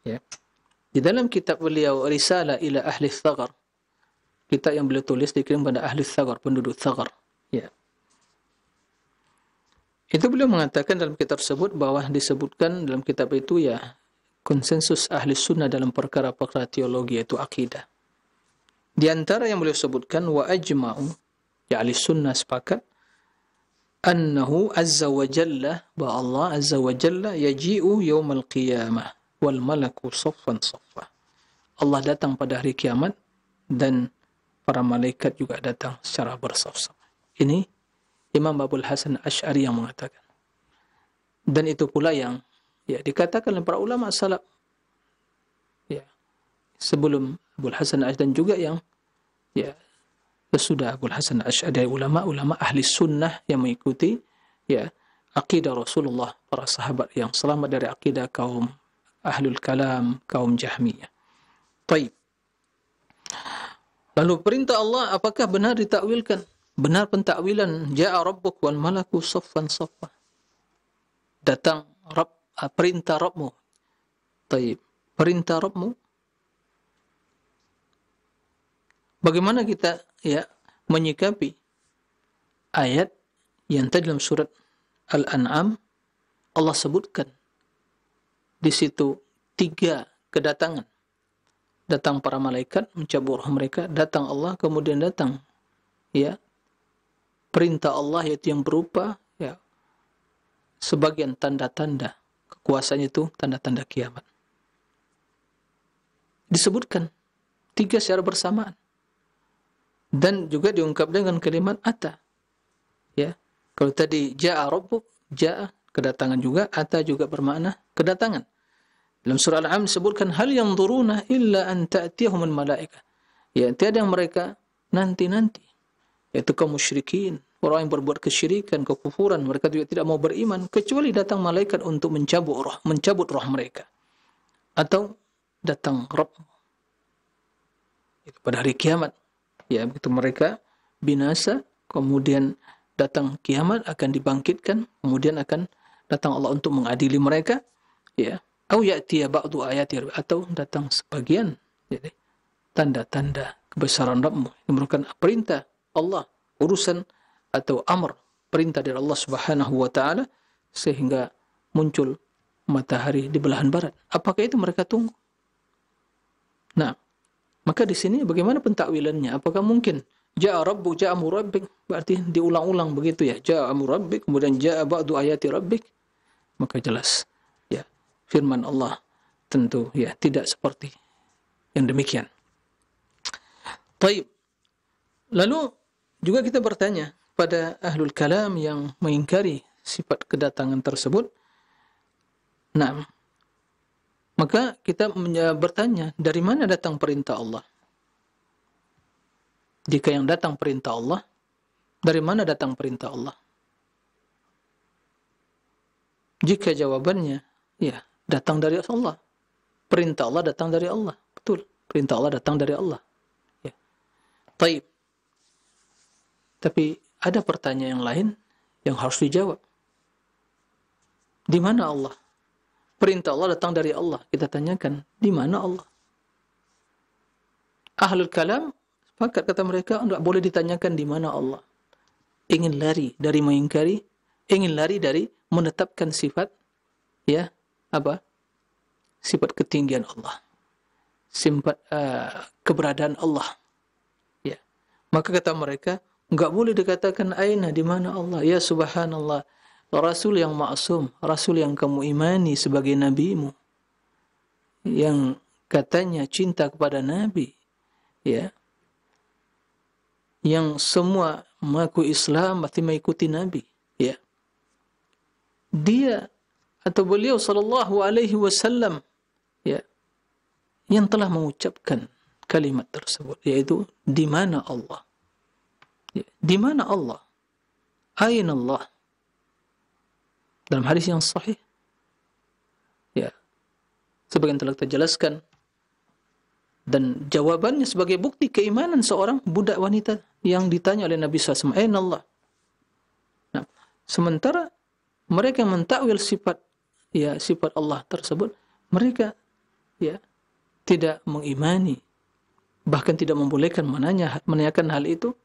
Ya. Di dalam kitab beliau Risalah ila Ahli Tsaghar, kitab yang beliau tulis dikirim pada Ahli Tsaghar, penduduk Tsaghar. Ya. Itu beliau mengatakan dalam kitab tersebut bahwa disebutkan dalam kitab itu ya konsensus ahli sunnah dalam perkara-perkara teologi, yaitu akidah. Di antara yang beliau sebutkan wa ajma'u, ya ahli sunnah sepakat annahu azza wa jalla, bahwa Allah azza wa jalla yaji'u yaumal qiyamah wal malaku saffan saffa. Allah datang pada hari kiamat dan para malaikat juga datang secara bersaf-saf. Ini Imam Abul Hasan Asy'ari yang mengatakan. Dan itu pula yang ya dikatakan oleh para ulama salaf. Ya, sebelum Abul Hasan Asy'ari dan juga yang ya sesudah Abul Hasan Asy'ari, ulama-ulama ahli sunnah yang mengikuti ya akidah Rasulullah, para sahabat yang selamat dari akidah kaum ahlul kalam, kaum Jahmiyah. Baik. Lalu perintah Allah apakah benar ditakwilkan? Benar pentakwilan ja'a rabbuk wal malaku saffan saffa. Datang perintah Rabbmu. Baik, perintah Rabbmu. Bagaimana kita ya menyikapi ayat yang tadi dalam surat Al-An'am Allah sebutkan di situ 3 kedatangan. Datang para malaikat mencabut roh mereka, datang Allah, kemudian datang ya perintah Allah, yaitu yang berupa ya sebagian tanda-tanda kekuasaan, itu tanda-tanda kiamat. Disebutkan 3 secara bersamaan. Dan juga diungkap dengan kalimat ata. Ya. Kalau tadi ja'a rabbuk, ja'a kedatangan juga, ata juga bermakna kedatangan. Dalam surah Al-An'am disebutkan hal yanzuruna illa an ta'tiyahumul malaikah. Ya, tiada yang mereka nanti-nanti, yaitu kaum musyrikin, orang yang berbuat kesyirikan, kekufuran, mereka juga tidak mau beriman kecuali datang malaikat untuk mencabut roh mereka. Atau datang Rabb. Itu pada hari kiamat. Ya, begitu mereka binasa, kemudian datang kiamat, akan dibangkitkan, kemudian akan datang Allah untuk mengadili mereka. Ya, au ya'tiya ba'du ayati, atau datang sebagian jadi tanda-tanda kebesaran Rabbmu yang merupakan perintah Allah, urusan atau amr, perintah dari Allah Subhanahu wa taala, sehingga muncul matahari di belahan barat. Apakah itu mereka tunggu? Nah, maka di sini bagaimana pentakwilannya? Apakah mungkin ja'a rabbu ja'a murabbik, berarti diulang-ulang begitu ya? Ja'a murabbik, kemudian ja'a ba'du ayati rabbik. Maka jelas ya, firman Allah tentu ya tidak seperti yang demikian. Baik. Lalu juga kita bertanya pada ahlul kalam yang mengingkari sifat kedatangan tersebut. Nah, maka kita bertanya, dari mana datang perintah Allah? Jika yang datang perintah Allah, dari mana datang perintah Allah? Jika jawabannya, ya, datang dari Allah. Perintah Allah datang dari Allah. Betul, perintah Allah datang dari Allah. Ya. Taib. Tapi ada pertanyaan yang lain yang harus dijawab. Di mana Allah? Perintah Allah datang dari Allah. Kita tanyakan, di mana Allah? Ahlul kalam, sepakat kata mereka, enggak boleh ditanyakan di mana Allah. Ingin lari dari mengingkari, ingin lari dari menetapkan sifat, ya, apa? Sifat ketinggian Allah. Sifat keberadaan Allah. Ya. Maka kata mereka, enggak boleh dikatakan aina, di mana Allah? Ya subhanallah. Rasul yang maksum, Rasul yang kamu imani sebagai nabimu, yang katanya cinta kepada Nabi, ya, yang semua mengaku Islam mesti mengikuti Nabi, ya, dia atau beliau sallallahu alaihi wasallam, ya, yang telah mengucapkan kalimat tersebut, yaitu di mana Allah, ya, di mana Allah, aina Allah. Dalam hadis yang sahih, ya, sebagian telah kita jelaskan, dan jawabannya sebagai bukti keimanan seorang budak wanita yang ditanya oleh Nabi SAW, aina Allah. Nah, sementara mereka yang mentakwil sifat, ya, sifat Allah tersebut, mereka, ya, tidak mengimani, bahkan tidak membolehkan menanyakan hal itu,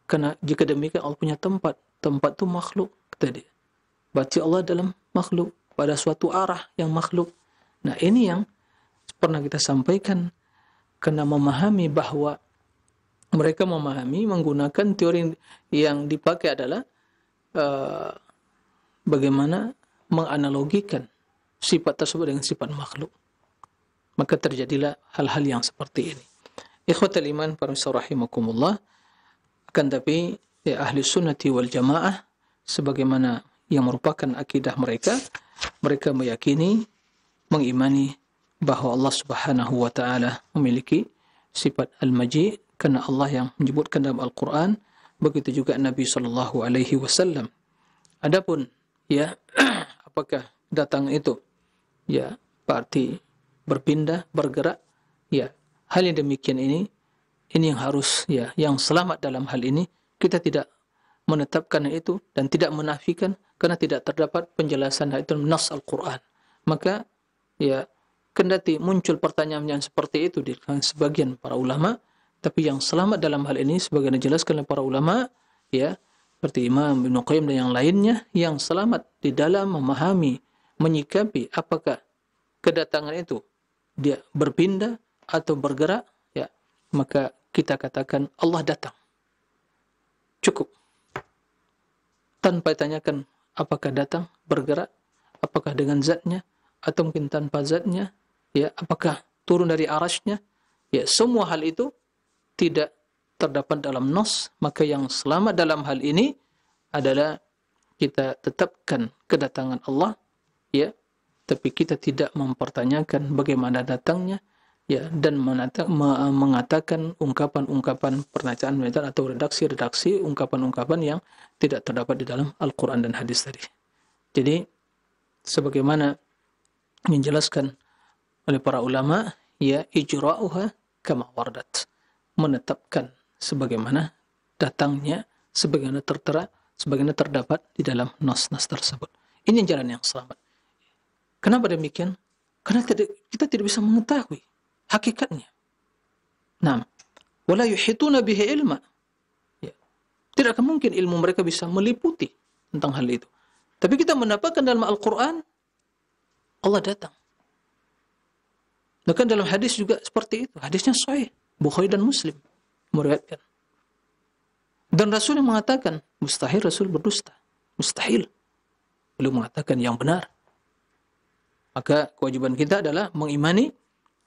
karena jika demikian Allah punya tempat itu makhluk, kata dia. Berarti Allah dalam makhluk, pada suatu arah yang makhluk. Nah, ini yang pernah kita sampaikan, karena memahami bahwa mereka memahami menggunakan teori yang dipakai adalah bagaimana menganalogikan sifat tersebut dengan sifat makhluk. Maka terjadilah hal-hal yang seperti ini. Ikhwatal iman, para rahimakumullah, akan tapi ya, ahli sunnati wal jamaah, sebagaimana yang merupakan akidah mereka, mereka meyakini, mengimani bahwa Allah Subhanahu wa taala memiliki sifat al-maji, karena Allah yang menyebutkan dalam Al-Qur'an, begitu juga Nabi sallallahu alaihi wasallam. Adapun, ya, apakah datang itu, ya, berarti berpindah, bergerak, ya, hal yang demikian ini yang harus, ya, yang selamat dalam hal ini, kita tidak menetapkan itu dan tidak menafikan, karena tidak terdapat penjelasan itu nas Al-Quran. Maka, ya, kendati muncul pertanyaan yang seperti itu di sebagian para ulama, tapi yang selamat dalam hal ini sebagaimana dijelaskan oleh para ulama, ya, seperti Imam Ibnu Qayyim dan yang lainnya, yang selamat di dalam memahami, menyikapi apakah kedatangan itu dia berpindah atau bergerak, ya, maka kita katakan Allah datang. Cukup. Tanpa ditanyakan apakah datang, bergerak, apakah dengan zatnya, atau mungkin tanpa zatnya, ya, apakah turun dari arasnya, ya, semua hal itu tidak terdapat dalam nas. Maka yang selamat dalam hal ini adalah kita tetapkan kedatangan Allah, ya, tapi kita tidak mempertanyakan bagaimana datangnya, ya, dan mengatakan ungkapan-ungkapan pernyataan atau redaksi-redaksi ungkapan-ungkapan yang tidak terdapat di dalam Al-Quran dan hadis tadi. Jadi, sebagaimana menjelaskan oleh para ulama, ya, ijra'uha kama wardat, menetapkan sebagaimana datangnya, sebagaimana tertera, sebagaimana terdapat di dalam nas-nas tersebut. Ini jalan yang selamat. Kenapa demikian? Karena kita tidak bisa mengetahui hakikatnya. Naam. Wala yuhituna bihi ilma. Ya. Tidak akan mungkin ilmu mereka bisa meliputi tentang hal itu. Tapi kita mendapatkan dalam Al-Quran, Allah datang. Bahkan dalam hadis juga seperti itu. Hadisnya sahih. Bukhari dan Muslim meriwayatkan. Dan Rasul yang mengatakan, mustahil Rasul berdusta. Mustahil. Beliau mengatakan yang benar. Maka kewajiban kita adalah mengimani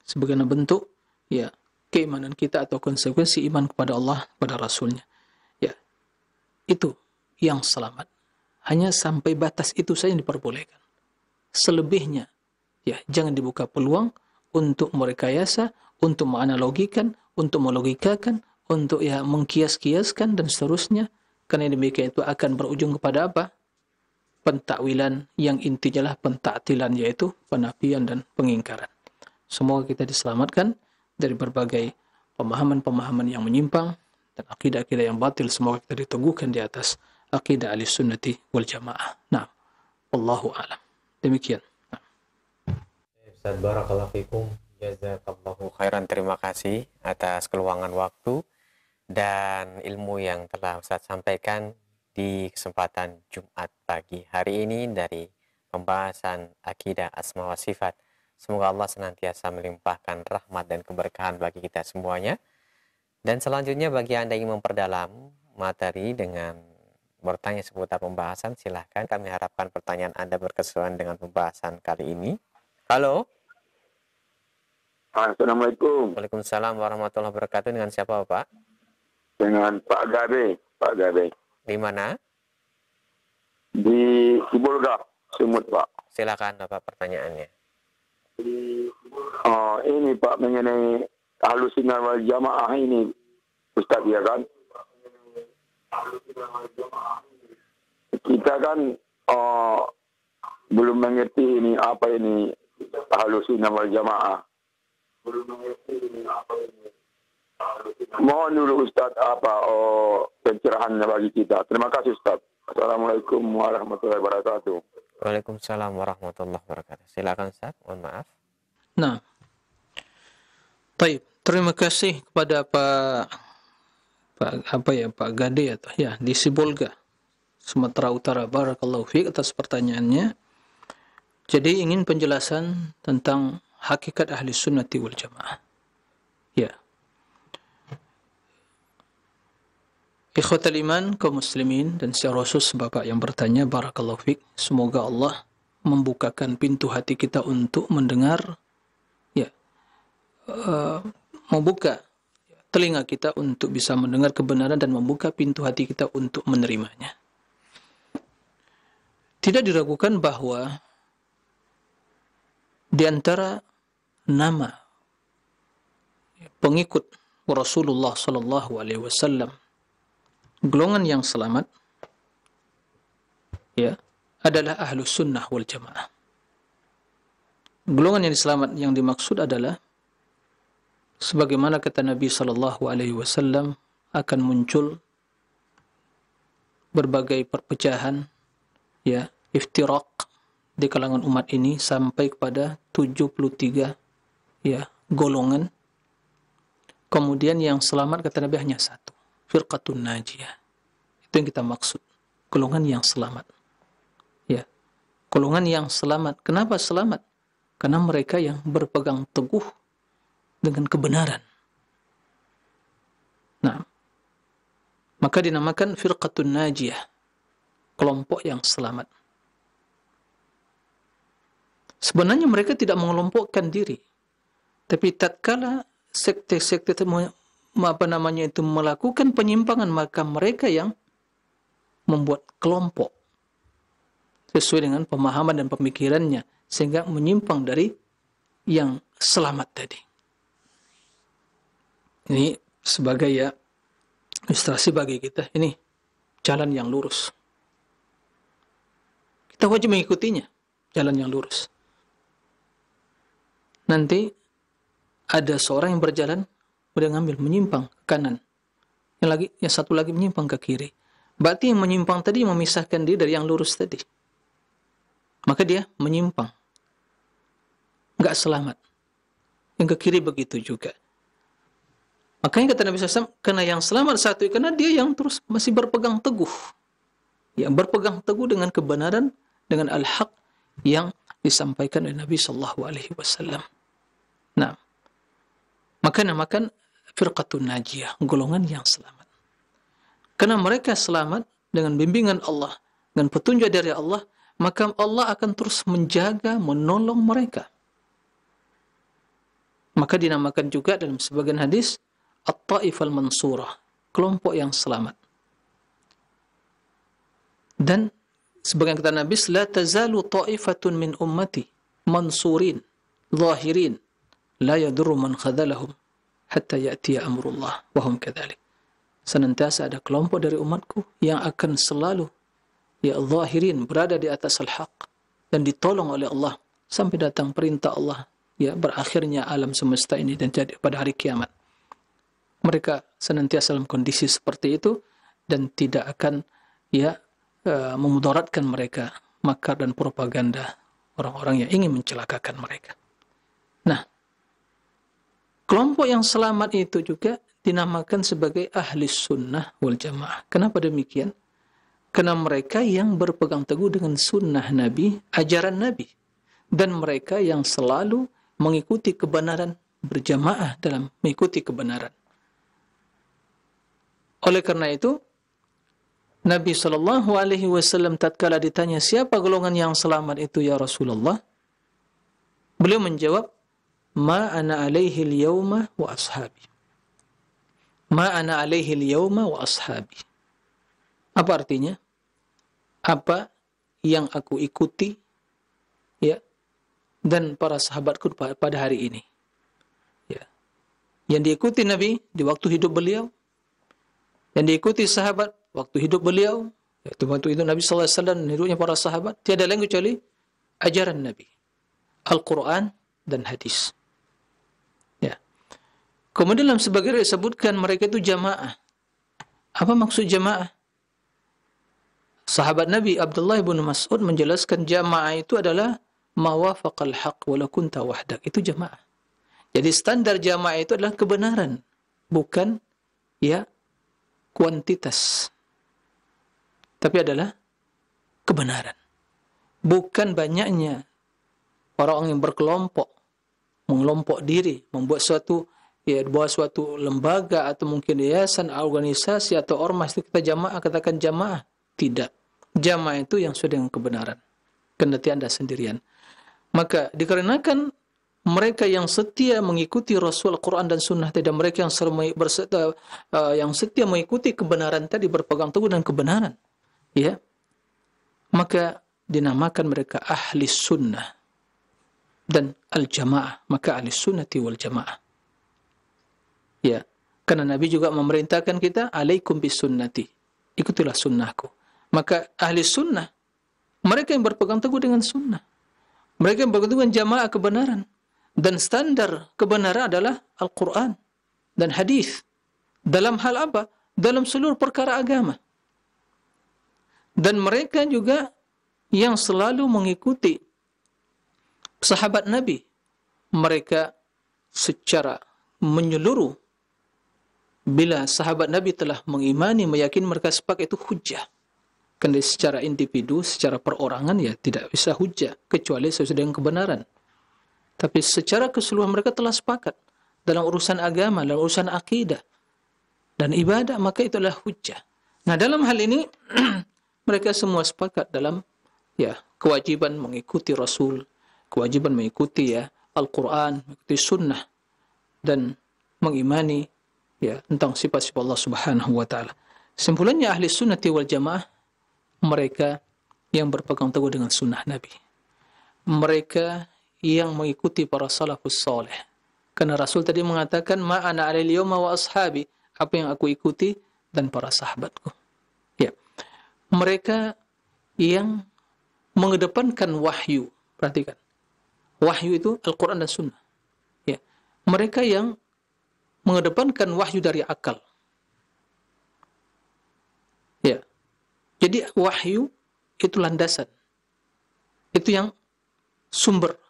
sebagai bentuk, ya, keimanan kita atau konsekuensi iman kepada Allah, kepada Rasulnya. Ya, itu yang selamat. Hanya sampai batas itu saja yang diperbolehkan. Selebihnya, ya, jangan dibuka peluang untuk merekayasa, untuk menganalogikan, untuk melogikakan, untuk, ya, mengkias-kiaskan dan seterusnya. Karena demikian itu akan berujung kepada apa? Pentakwilan yang intinya lah pentaktilan, yaitu penafian dan pengingkaran. Semoga kita diselamatkan dari berbagai pemahaman-pemahaman yang menyimpang dan akidah-akidah yang batil. Semoga kita diteguhkan di atas akidah Ahlussunnati wal Jamaah. Nah, wallahu a'lam. Demikian. Ustaz, barakallahu fikum, jazakallahu khairan. Terima kasih atas keluangan waktu dan ilmu yang telah Ustaz sampaikan di kesempatan Jumat pagi hari ini dari pembahasan akidah asma wa sifat. Semoga Allah senantiasa melimpahkan rahmat dan keberkahan bagi kita semuanya. Dan selanjutnya bagi Anda yang memperdalam materi dengan bertanya seputar pembahasan, silahkan. Kami harapkan pertanyaan Anda berkesesuaian dengan pembahasan kali ini. Halo. Assalamualaikum. Waalaikumsalam warahmatullahi wabarakatuh. Dengan siapa, Pak? Dengan Pak Gabe. Pak Gabe. Di mana? Di Sibolga, Sumut, Pak. Silakan Bapak pertanyaannya. Ini Pak mengenai Ahlussunnah wal Jamaah ini, Ustaz, ya kan? Kita kan belum mengerti ini apa ini Ahlussunnah wal Jamaah. Mohon dulu Ustaz pencerahannya bagi kita. Terima kasih Ustaz. Assalamualaikum warahmatullahi wabarakatuh. Waalaikumsalam warahmatullahi wabarakatuh. Silakan Ustaz, mohon maaf. Nah, baik. Terima kasih kepada Pak Gade atau ya di Sibolga, Sumatera Utara. Barakallahu fiik atas pertanyaannya. Jadi ingin penjelasan tentang hakikat Ahlussunnati wal Jamaah. Ya. Ikhwatal iman kaum muslimin dan secara khusus Bapak yang bertanya, barakallahu fiik, semoga Allah membukakan pintu hati kita untuk mendengar, ya, membuka telinga kita untuk bisa mendengar kebenaran dan membuka pintu hati kita untuk menerimanya. Tidak diragukan bahwa di antara nama pengikut Rasulullah sallallahu alaihi wasallam, golongan yang selamat, ya, adalah Ahlus Sunnah wal Jamaah. Golongan yang selamat yang dimaksud adalah sebagaimana kata Nabi sallallahu alaihi wasallam, akan muncul berbagai perpecahan, ya, iftiraq di kalangan umat ini sampai kepada 73, ya, golongan. Kemudian yang selamat kata Nabi hanya satu, firqatun najiyah. Itu yang kita maksud, golongan yang selamat. Ya, golongan yang selamat. Kenapa selamat? Karena mereka yang berpegang teguh dengan kebenaran. Nah, maka dinamakan firqatun najiyah, kelompok yang selamat. Sebenarnya mereka tidak mengelompokkan diri, tapi tatkala sekte-sekte melakukan penyimpangan, maka mereka yang membuat kelompok sesuai dengan pemahaman dan pemikirannya, sehingga menyimpang dari yang selamat tadi. Ini sebagai, ya, ilustrasi bagi kita, ini jalan yang lurus. Kita wajib mengikutinya, jalan yang lurus. Nanti ada seorang yang berjalan, udah ngambil, menyimpang ke kanan. Yang satu lagi menyimpang ke kiri. Berarti yang menyimpang tadi memisahkan dia dari yang lurus tadi. Maka dia menyimpang. Enggak selamat. Yang ke kiri begitu juga. Makanya kata Nabi SAW, karena yang selamat satu, karena dia yang terus masih berpegang teguh. Yang berpegang teguh dengan kebenaran, dengan al-haq yang disampaikan oleh Nabi SAW. Nah, maka namakan firqatun najiyah, golongan yang selamat. Karena mereka selamat dengan bimbingan Allah, dengan petunjuk dari Allah, maka Allah akan terus menjaga, menolong mereka. Maka dinamakan juga dalam sebagian hadis at-taifah al-mansurah, kelompok yang selamat. Dan sebagian kata Nabi, la tazalu ta'ifatun min ummati mansurin zahirin la yadurru man khadalahum hatta ya'tiya amrullah wa hum kadzalik. Senantiasa ada kelompok dari umatku yang akan selalu, ya, zahirin, berada di atas al-haq dan ditolong oleh Allah sampai datang perintah Allah, ya, berakhirnya alam semesta ini dan jadi pada hari kiamat. Mereka senantiasa dalam kondisi seperti itu dan tidak akan, ya memudaratkan mereka, makar dan propaganda orang-orang yang ingin mencelakakan mereka. Nah, kelompok yang selamat itu juga dinamakan sebagai ahli sunnah wal jamaah. Kenapa demikian? Karena mereka yang berpegang teguh dengan sunnah Nabi, ajaran Nabi. Dan mereka yang selalu mengikuti kebenaran, berjamaah dalam mengikuti kebenaran. Oleh karena itu, Nabi SAW tatkala ditanya, siapa golongan yang selamat itu ya Rasulullah? Beliau menjawab, ma ana alaihi al-yawma wa ashabi. Ma ana alaihi al-yawma wa ashabi. Apa artinya? Apa yang aku ikuti, ya, dan para sahabatku pada hari ini. Ya. Yang diikuti Nabi di waktu hidup beliau, yang diikuti sahabat waktu hidup beliau, yaitu waktu itu Nabi SAW dan hidupnya para sahabat, tiada lain kecuali ajaran Nabi, Al-Quran dan hadis. Ya. Kemudian dalam sebagian disebutkan mereka itu jamaah. Apa maksud jamaah? Sahabat Nabi Abdullah bin Mas'ud menjelaskan jamaah itu adalah mawafaqal haq walau kunta wahdak. Itu jamaah. Jadi standar jamaah itu adalah kebenaran, bukan ya kuantitas, tapi adalah kebenaran. Bukan banyaknya orang yang berkelompok, mengelompok diri, membuat suatu lembaga atau mungkin yayasan, organisasi atau ormas itu kita jamaah, katakan jamaah. Tidak. Jamaah itu yang sesuai dengan kebenaran. Kendati Anda sendirian. Maka dikarenakan mereka yang setia mengikuti Rasul, Quran dan Sunnah, dan mereka yang setia mengikuti kebenaran tadi, berpegang teguh dengan kebenaran, ya, maka dinamakan mereka ahli sunnah dan al-jamaah. Maka ahli sunnati wal jamaah, ya, karena Nabi juga memerintahkan kita, alaikum bis sunnati, ikutilah sunnahku. Maka ahli sunnah, mereka yang berpegang teguh dengan sunnah, mereka yang berpegang teguh dengan jamaah kebenaran. Dan standar kebenaran adalah Al-Quran dan hadis. Dalam hal apa? Dalam seluruh perkara agama. Dan mereka juga yang selalu mengikuti sahabat Nabi. Mereka secara menyeluruh, bila sahabat Nabi telah mengimani, meyakini, mereka sepakat, itu hujjah. Karena secara individu, secara perorangan ya tidak bisa hujjah, kecuali sesuai dengan kebenaran. Tapi secara keseluruhan mereka telah sepakat dalam urusan agama, dalam urusan akidah dan ibadah, maka itulah hujjah. Nah, dalam hal ini mereka semua sepakat dalam ya kewajiban mengikuti Rasul, kewajiban mengikuti ya Al-Quran, mengikuti Sunnah, dan mengimani ya tentang sifat-sifat Allah Subhanahu wa taala. Simpulannya ahli sunnati wal jamaah, mereka yang berpegang teguh dengan sunnah Nabi. Mereka yang mengikuti para salafus saleh. Karena Rasul tadi mengatakan, ma ana alal yawma wa ashabi, apa yang aku ikuti dan para sahabatku. Ya. Mereka yang mengedepankan wahyu. Perhatikan. Wahyu itu Al-Quran dan Sunnah. Ya. Mereka yang mengedepankan wahyu dari akal. Ya. Jadi wahyu itu landasan. Itu yang sumber.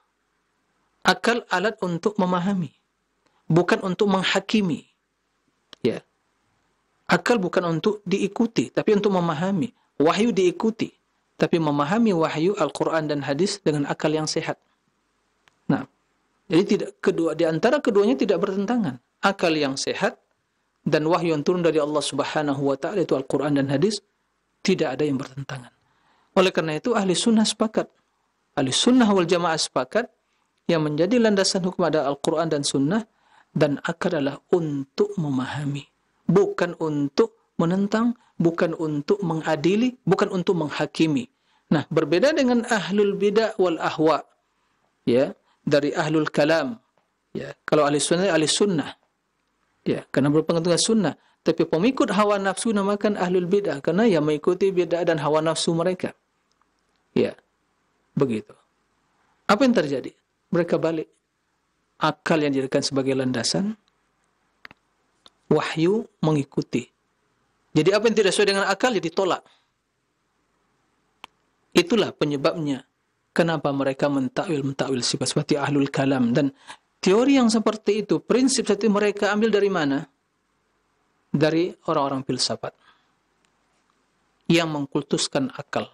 Akal alat untuk memahami, bukan untuk menghakimi. Ya. Akal bukan untuk diikuti, tapi untuk memahami. Wahyu diikuti, tapi memahami wahyu Al-Quran dan hadis dengan akal yang sehat. Nah, jadi di antara keduanya tidak bertentangan. Akal yang sehat dan wahyu yang turun dari Allah Subhanahu wa taala, itu Al-Quran dan hadis, tidak ada yang bertentangan. Oleh karena itu ahli sunnah sepakat. Ahli sunnah wal jamaah sepakat, yang menjadi landasan hukum ada Al-Quran dan Sunnah, dan akal adalah untuk memahami, bukan untuk menentang, bukan untuk mengadili, bukan untuk menghakimi. Nah, berbeda dengan ahlul bidah wal ahwa, ya, dari ahlul kalam. Ya, kalau ahli sunnah, ya, karena berpegang teguh sunnah. Tapi pengikut hawa nafsu namakan ahlul bidah, karena yang mengikuti bidah dan hawa nafsu mereka. Ya, begitu. Apa yang terjadi? Mereka balik. Akal yang dijadikan sebagai landasan, wahyu mengikuti. Jadi apa yang tidak sesuai dengan akal, ya ditolak. Itulah penyebabnya kenapa mereka mentakwil sifat-sifat ahlul kalam. Dan teori yang seperti itu, prinsip seperti mereka ambil dari mana? Dari orang-orang filsafat yang mengkultuskan akal.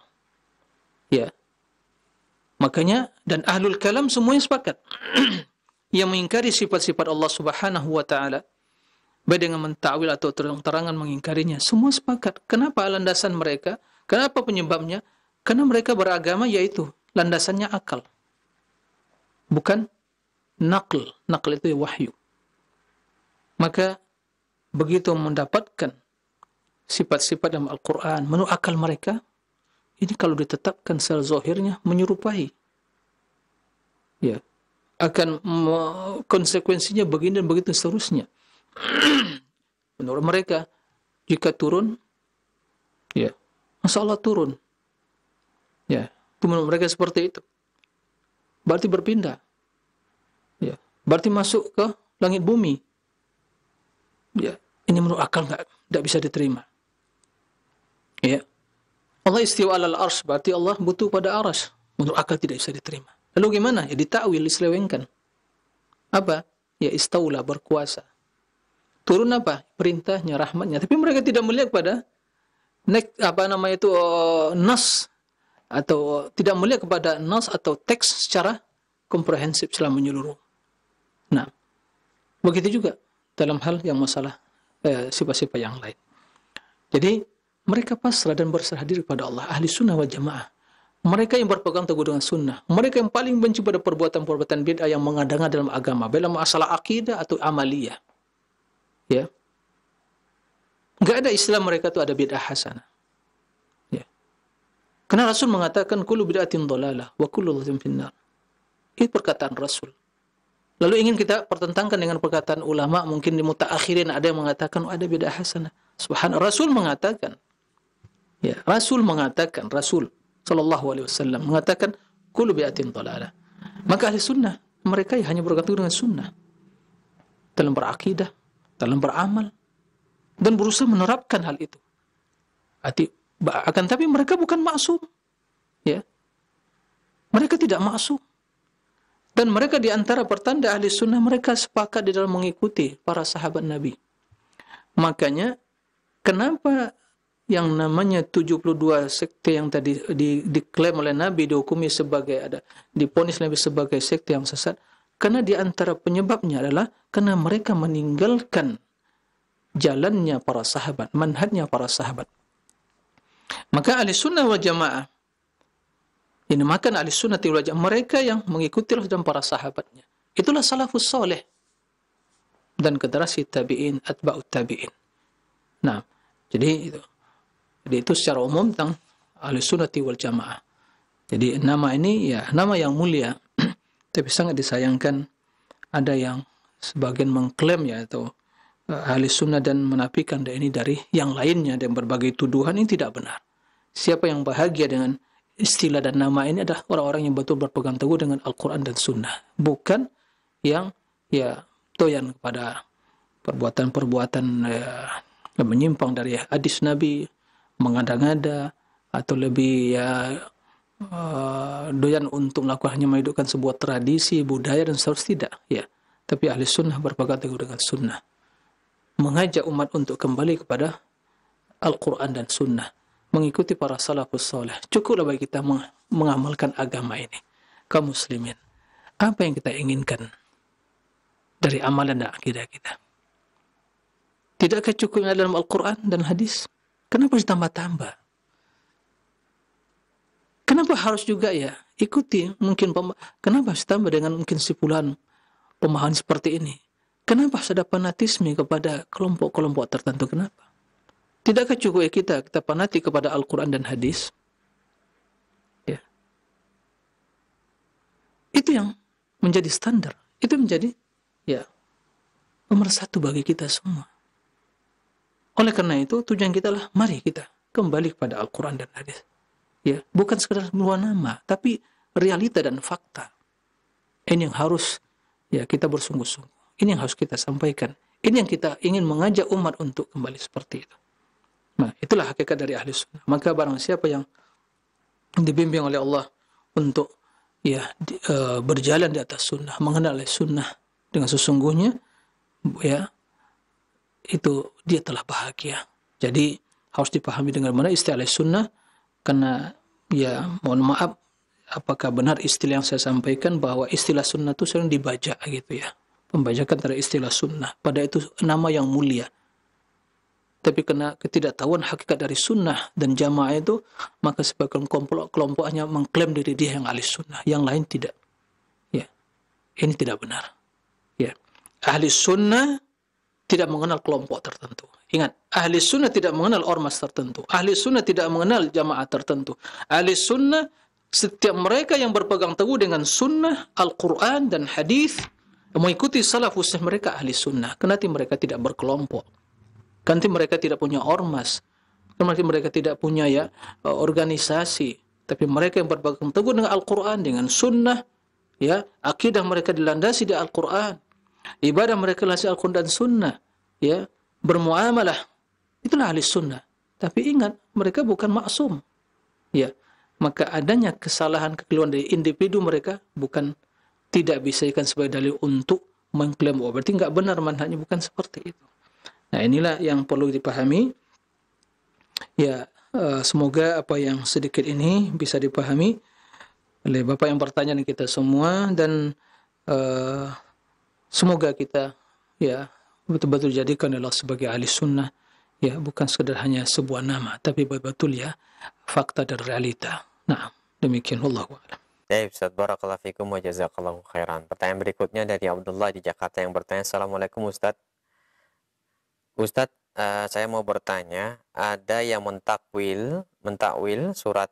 Ya. Makanya, dan ahlul kalam semuanya sepakat yang mengingkari sifat-sifat Allah Subhanahu wa taala, baik dengan mentakwil atau terang-terangan mengingkarinya, semua sepakat. Kenapa landasan mereka? Kenapa penyebabnya? Karena mereka beragama yaitu landasannya akal, bukan naql. Naql itu wahyu. Maka begitu mendapatkan sifat-sifat dalam Al-Quran menurut akal mereka, ini kalau ditetapkan secara zahirnya menyerupai, ya, akan konsekuensinya begini dan begitu seterusnya. Menurut mereka, jika turun, ya, Masya Allah turun. Ya, itu menurut mereka seperti itu. Berarti berpindah. Ya, berarti masuk ke langit bumi. Ya, ini menurut akal tidak bisa diterima. Ya. Allah istiwa alal arsy, berarti Allah butuh pada arsy. Menurut akal tidak bisa diterima. Lalu gimana? Ya ditakwil, diselewengkan. Apa? Ya istaula, berkuasa. Turun apa? Perintahnya, rahmatnya. Tapi mereka tidak melihat pada nas, atau tidak melihat kepada nas atau teks secara komprehensif, secara menyeluruh. Nah, begitu juga dalam hal yang masalah sifat-sifat yang lain. Jadi mereka pasrah dan berserah diri pada Allah, ahli sunnah wal jamaah. Mereka yang berpegang teguh dengan sunnah. Mereka yang paling benci pada perbuatan-perbuatan bid'ah yang mengada-ngada dalam agama, dalam masalah akidah atau amaliyah. Ya, nggak ada istilah mereka itu ada bid'ah hasanah. Karena Rasul mengatakan kullu bid'atin dhalalah wa kullu dhalatin finnar. Itu perkataan Rasul. Lalu ingin kita pertentangkan dengan perkataan ulama, mungkin di mutaakhirin ada yang mengatakan ada bid'ah hasanah. Subhanallah, Rasul mengatakan, ya, Rasul sallallahu alaihi wasallam mengatakan kullu bid'atin dhalalah. Maka ahli sunnah, mereka hanya bergantung dengan sunnah dalam berakidah, dalam beramal, dan berusaha menerapkan hal itu. Akan tapi mereka bukan maksum, ya, mereka tidak maksum, dan mereka diantara pertanda ahli sunnah, mereka sepakat di dalam mengikuti para sahabat Nabi. Makanya kenapa yang namanya 72 sekte yang tadi diklaim oleh Nabi, dihukumi sebagai diponis Nabi sebagai sekte yang sesat, karena diantara penyebabnya adalah karena mereka meninggalkan jalannya para sahabat, manhajnya para sahabat. Maka ahli sunnah wal jamaah, ini makan ahli sunnah wal jamaah, mereka yang mengikuti dan para sahabatnya. Itulah salafus soleh dan generasi tabi'in, atba'ut tabi'in. Nah, jadi itu secara umum tentang ahli sunnah wal jamaah. Jadi nama ini ya nama yang mulia, tapi sangat disayangkan ada yang sebagian mengklaim ya atau ahli sunnah dan menafikan ini dari yang lainnya, dan berbagai tuduhan ini tidak benar. Siapa yang bahagia dengan istilah dan nama ini adalah orang-orang yang betul berpegang teguh dengan Al-Quran dan Sunnah, bukan yang ya doyan kepada perbuatan-perbuatan yang menyimpang dari hadis Nabi, mengada-ngada, atau lebih doyan untuk melakukan hanya menghidupkan sebuah tradisi, budaya dan seterusnya, tidak ya. Tapi ahli sunnah berpegang teguh dengan sunnah, mengajak umat untuk kembali kepada Al-Quran dan Sunnah, mengikuti para salafus soleh. Cukuplah bagi kita mengamalkan agama ini. Kaum muslimin, apa yang kita inginkan dari amalan dan akidah kita? Tidakkah cukupnya dalam Al-Quran dan hadis? Kenapa ditambah-tambah? Kenapa harus juga ya ikuti mungkin kenapa harus ditambah dengan mungkin sipulan pemahaman seperti ini? Kenapa ada fanatisme kepada kelompok-kelompok tertentu? Kenapa? Tidakkah cukup kita fanatik kepada Al-Quran dan hadis? Ya. Itu yang menjadi standar. Itu menjadi ya nomor satu bagi kita semua. Oleh karena itu, tujuan kita lah, mari kita kembali kepada Al-Quran dan hadis. Ya, bukan sekedar sebuah nama, tapi realita dan fakta. Ini yang harus ya kita bersungguh-sungguh. Ini yang harus kita sampaikan. Ini yang kita ingin mengajak umat untuk kembali seperti itu. Nah, itulah hakikat dari ahli sunnah. Maka barang siapa yang dibimbing oleh Allah untuk berjalan di atas sunnah, mengenal sunnah dengan sesungguhnya, ya, itu dia telah bahagia. Jadi harus dipahami dengan benar istilah sunnah, karena ya mohon maaf apakah benar istilah yang saya sampaikan bahwa istilah sunnah itu sering dibajak gitu ya. Pembajakan dari istilah sunnah, pada itu nama yang mulia. Tapi karena ketidaktahuan hakikat dari sunnah dan jamaah itu, maka sebagian kelompok hanya mengklaim diri dia yang ahli sunnah, yang lain tidak. Ya, ini tidak benar. Ya, ahli sunnah tidak mengenal kelompok tertentu. Ingat, ahli sunnah tidak mengenal ormas tertentu. Ahli sunnah tidak mengenal jamaah tertentu. Ahli sunnah, setiap mereka yang berpegang teguh dengan sunnah, Al-Quran dan hadis, mengikuti salafus mereka ahli sunnah. Kenapa mereka tidak berkelompok? Nanti mereka tidak punya ormas, nanti mereka tidak punya organisasi, tapi mereka yang berpegang teguh dengan Al-Quran, dengan sunnah, ya, akidah mereka dilandasi di Al-Quran, ibadah mereka dilandasi Al-Quran dan sunnah, ya, bermuamalah, itulah ahli sunnah. Tapi ingat, mereka bukan maksum, ya, maka adanya kesalahan kekeliruan dari individu mereka bukan tidak bisa dijadikan sebagai dalil untuk mengklaim, oh berarti nggak benar manhajnya, bukan seperti itu. Nah, inilah yang perlu dipahami. Ya, semoga apa yang sedikit ini bisa dipahami oleh Bapak yang bertanya dan kita semua, dan semoga kita ya betul-betul jadikan Allah sebagai ahli sunnah, ya, bukan sekedar hanya sebuah nama, tapi betul ya fakta dan realita. Nah, demikian, wallahu a'lam. Baik, Ustaz, barakallahu fikum wa jazakallahu khairan. Pertanyaan berikutnya dari Abdullah di Jakarta yang bertanya, Assalamualaikum Ustaz. Ustadz, saya mau bertanya, ada yang mentakwil surat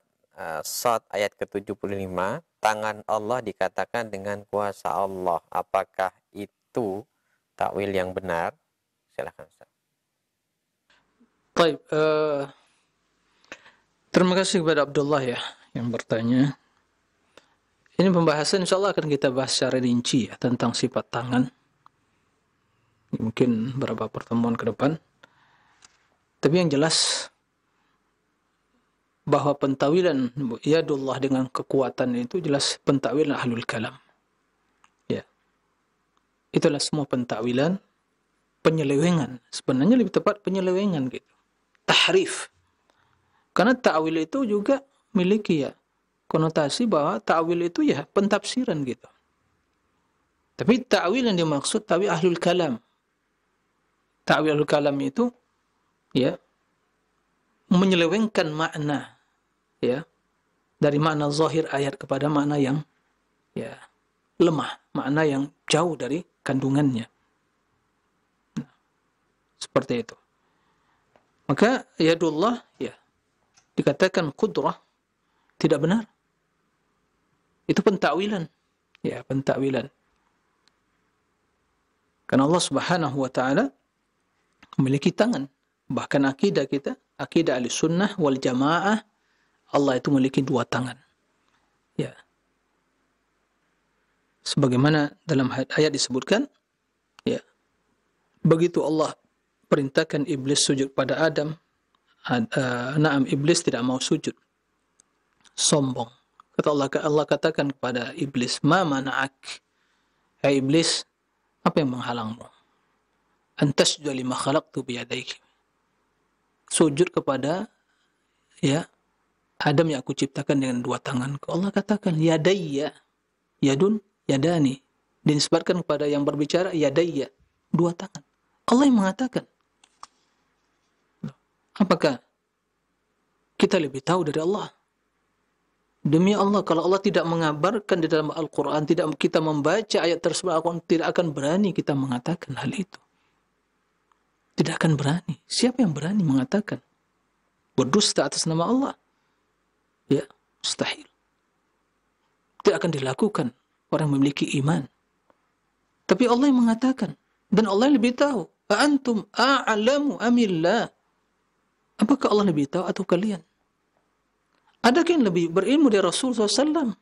Shad ayat ke-75, tangan Allah dikatakan dengan kuasa Allah. Apakah itu takwil yang benar? Silakan Ustaz. Baik, terima kasih kepada Abdullah ya yang bertanya. Ini pembahasan insyaallah akan kita bahas secara rinci ya tentang sifat tangan. Mungkin beberapa pertemuan ke depan. Tapi yang jelas bahwa pentawilan yadullah dengan kekuatan itu jelas pentawilan ahlul kalam. Ya. Itulah semua pentawilan, penyelewengan. Sebenarnya lebih tepat penyelewengan gitu. Tahrif. Karena ta'wil itu juga memiliki ya konotasi bahwa ta'wil itu ya pentafsiran gitu. Tapi ta'wil yang dimaksud ta'wil ahlul kalam. Ta'wil al-kalam itu ya menyelewengkan makna ya dari makna zahir ayat kepada makna yang ya lemah, makna yang jauh dari kandungannya. Nah, seperti itu. Maka yadullah ya dikatakan qudrah tidak benar. Itu pentakwilan. Ya, pentakwilan. Karena Allah Subhanahu wa taala memiliki tangan. Bahkan akidah kita, akidah Ahlussunnah wal Jamaah, Allah itu memiliki dua tangan. Ya. Sebagaimana dalam ayat disebutkan, ya. Begitu Allah perintahkan iblis sujud pada Adam, Naam iblis tidak mau sujud. Sombong. Kata Allah katakan kepada iblis, "Ma mana'ak?" Hai iblis, apa yang menghalangmu? Antasjuda lima khalaqtu biyadaik. Sujud kepada ya Adam yang aku ciptakan dengan dua tanganku. Allah katakan yadayya, yadun, yadani. Dinisbatkan kepada yang berbicara yadayya, dua tangan. Allah yang mengatakan. Apakah kita lebih tahu dari Allah? Demi Allah, kalau Allah tidak mengabarkan di dalam Al-Quran, tidak kita membaca ayat tersebut, Al-Quran tidak akan berani kita mengatakan hal itu. Tidak akan berani. Siapa yang berani mengatakan berdusta atas nama Allah? Ya, mustahil. Tidak akan dilakukan orang memiliki iman. Tapi Allah yang mengatakan, dan Allah yang lebih tahu. Antum a'lamu amillah. Apakah Allah lebih tahu atau kalian? Adakah yang lebih berilmu dari Rasulullah SAW?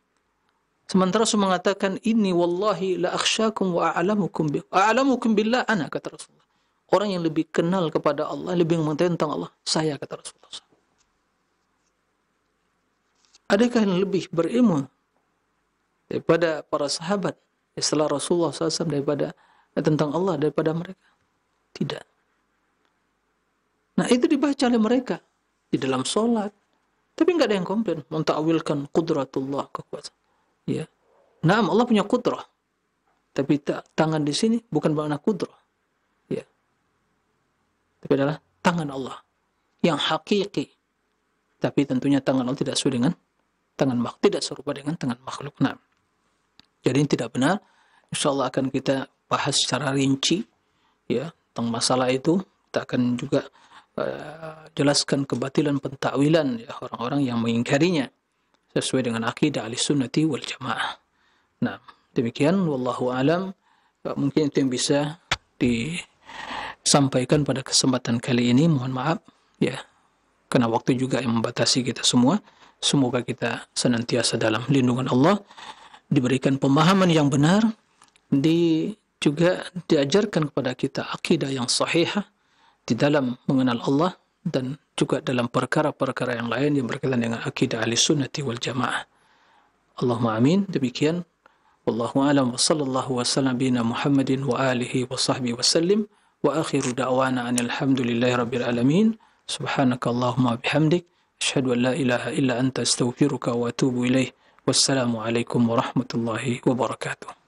Sementara Rasul mengatakan, inni wallahi la akhsyakum wa a'lamukum billah ana, kata Rasulullah. Orang yang lebih kenal kepada Allah, lebih mengetahui tentang Allah, saya, kata Rasulullah SAW. Adakah yang lebih berilmu daripada para sahabat setelah Rasulullah SAW daripada tentang Allah daripada mereka? Tidak. Nah, itu dibaca oleh mereka di dalam sholat. Tapi nggak ada yang komplain, mentakwilkan qudratullah, kekuasaan. Ya. Nah, Allah punya kudrah. Tapi tangan di sini bukan makna kudrah. Ya. Tapi adalah tangan Allah yang hakiki. Tapi tentunya tangan Allah tidak sesuai dengan tangan makhluk, tidak serupa dengan tangan makhluk. Nah, jadi ini tidak benar. Insyaallah akan kita bahas secara rinci ya tentang masalah itu. Kita akan juga jelaskan kebatilan pentakwilan ya orang-orang yang mengingkarinya sesuai dengan akidah Ahlussunnati wal Jamaah. Nah, demikian wallahu alam. Mungkin itu yang bisa disampaikan pada kesempatan kali ini. Mohon maaf ya. Karena waktu juga yang membatasi kita semua. Semoga kita senantiasa dalam lindungan Allah, diberikan pemahaman yang benar, juga diajarkan kepada kita akidah yang sahihah di dalam mengenal Allah dan juga dalam perkara-perkara yang lain yang berkaitan dengan akidah Ahlussunnati wal Jamaah. Allahumma amin. Demikian. Wallahu a'lam wa sallallahu wa sallam bina Muhammadin wa alihi wa sahbihi wa sallim. Wa akhiru da'wana anil hamdulillahi rabbil alamin. Subhanaka Allahumma bihamdik. Asyhadu an la ilaha illa anta astaghfiruka wa atubu ilaih. Wassalamu alaikum warahmatullahi wabarakatuh.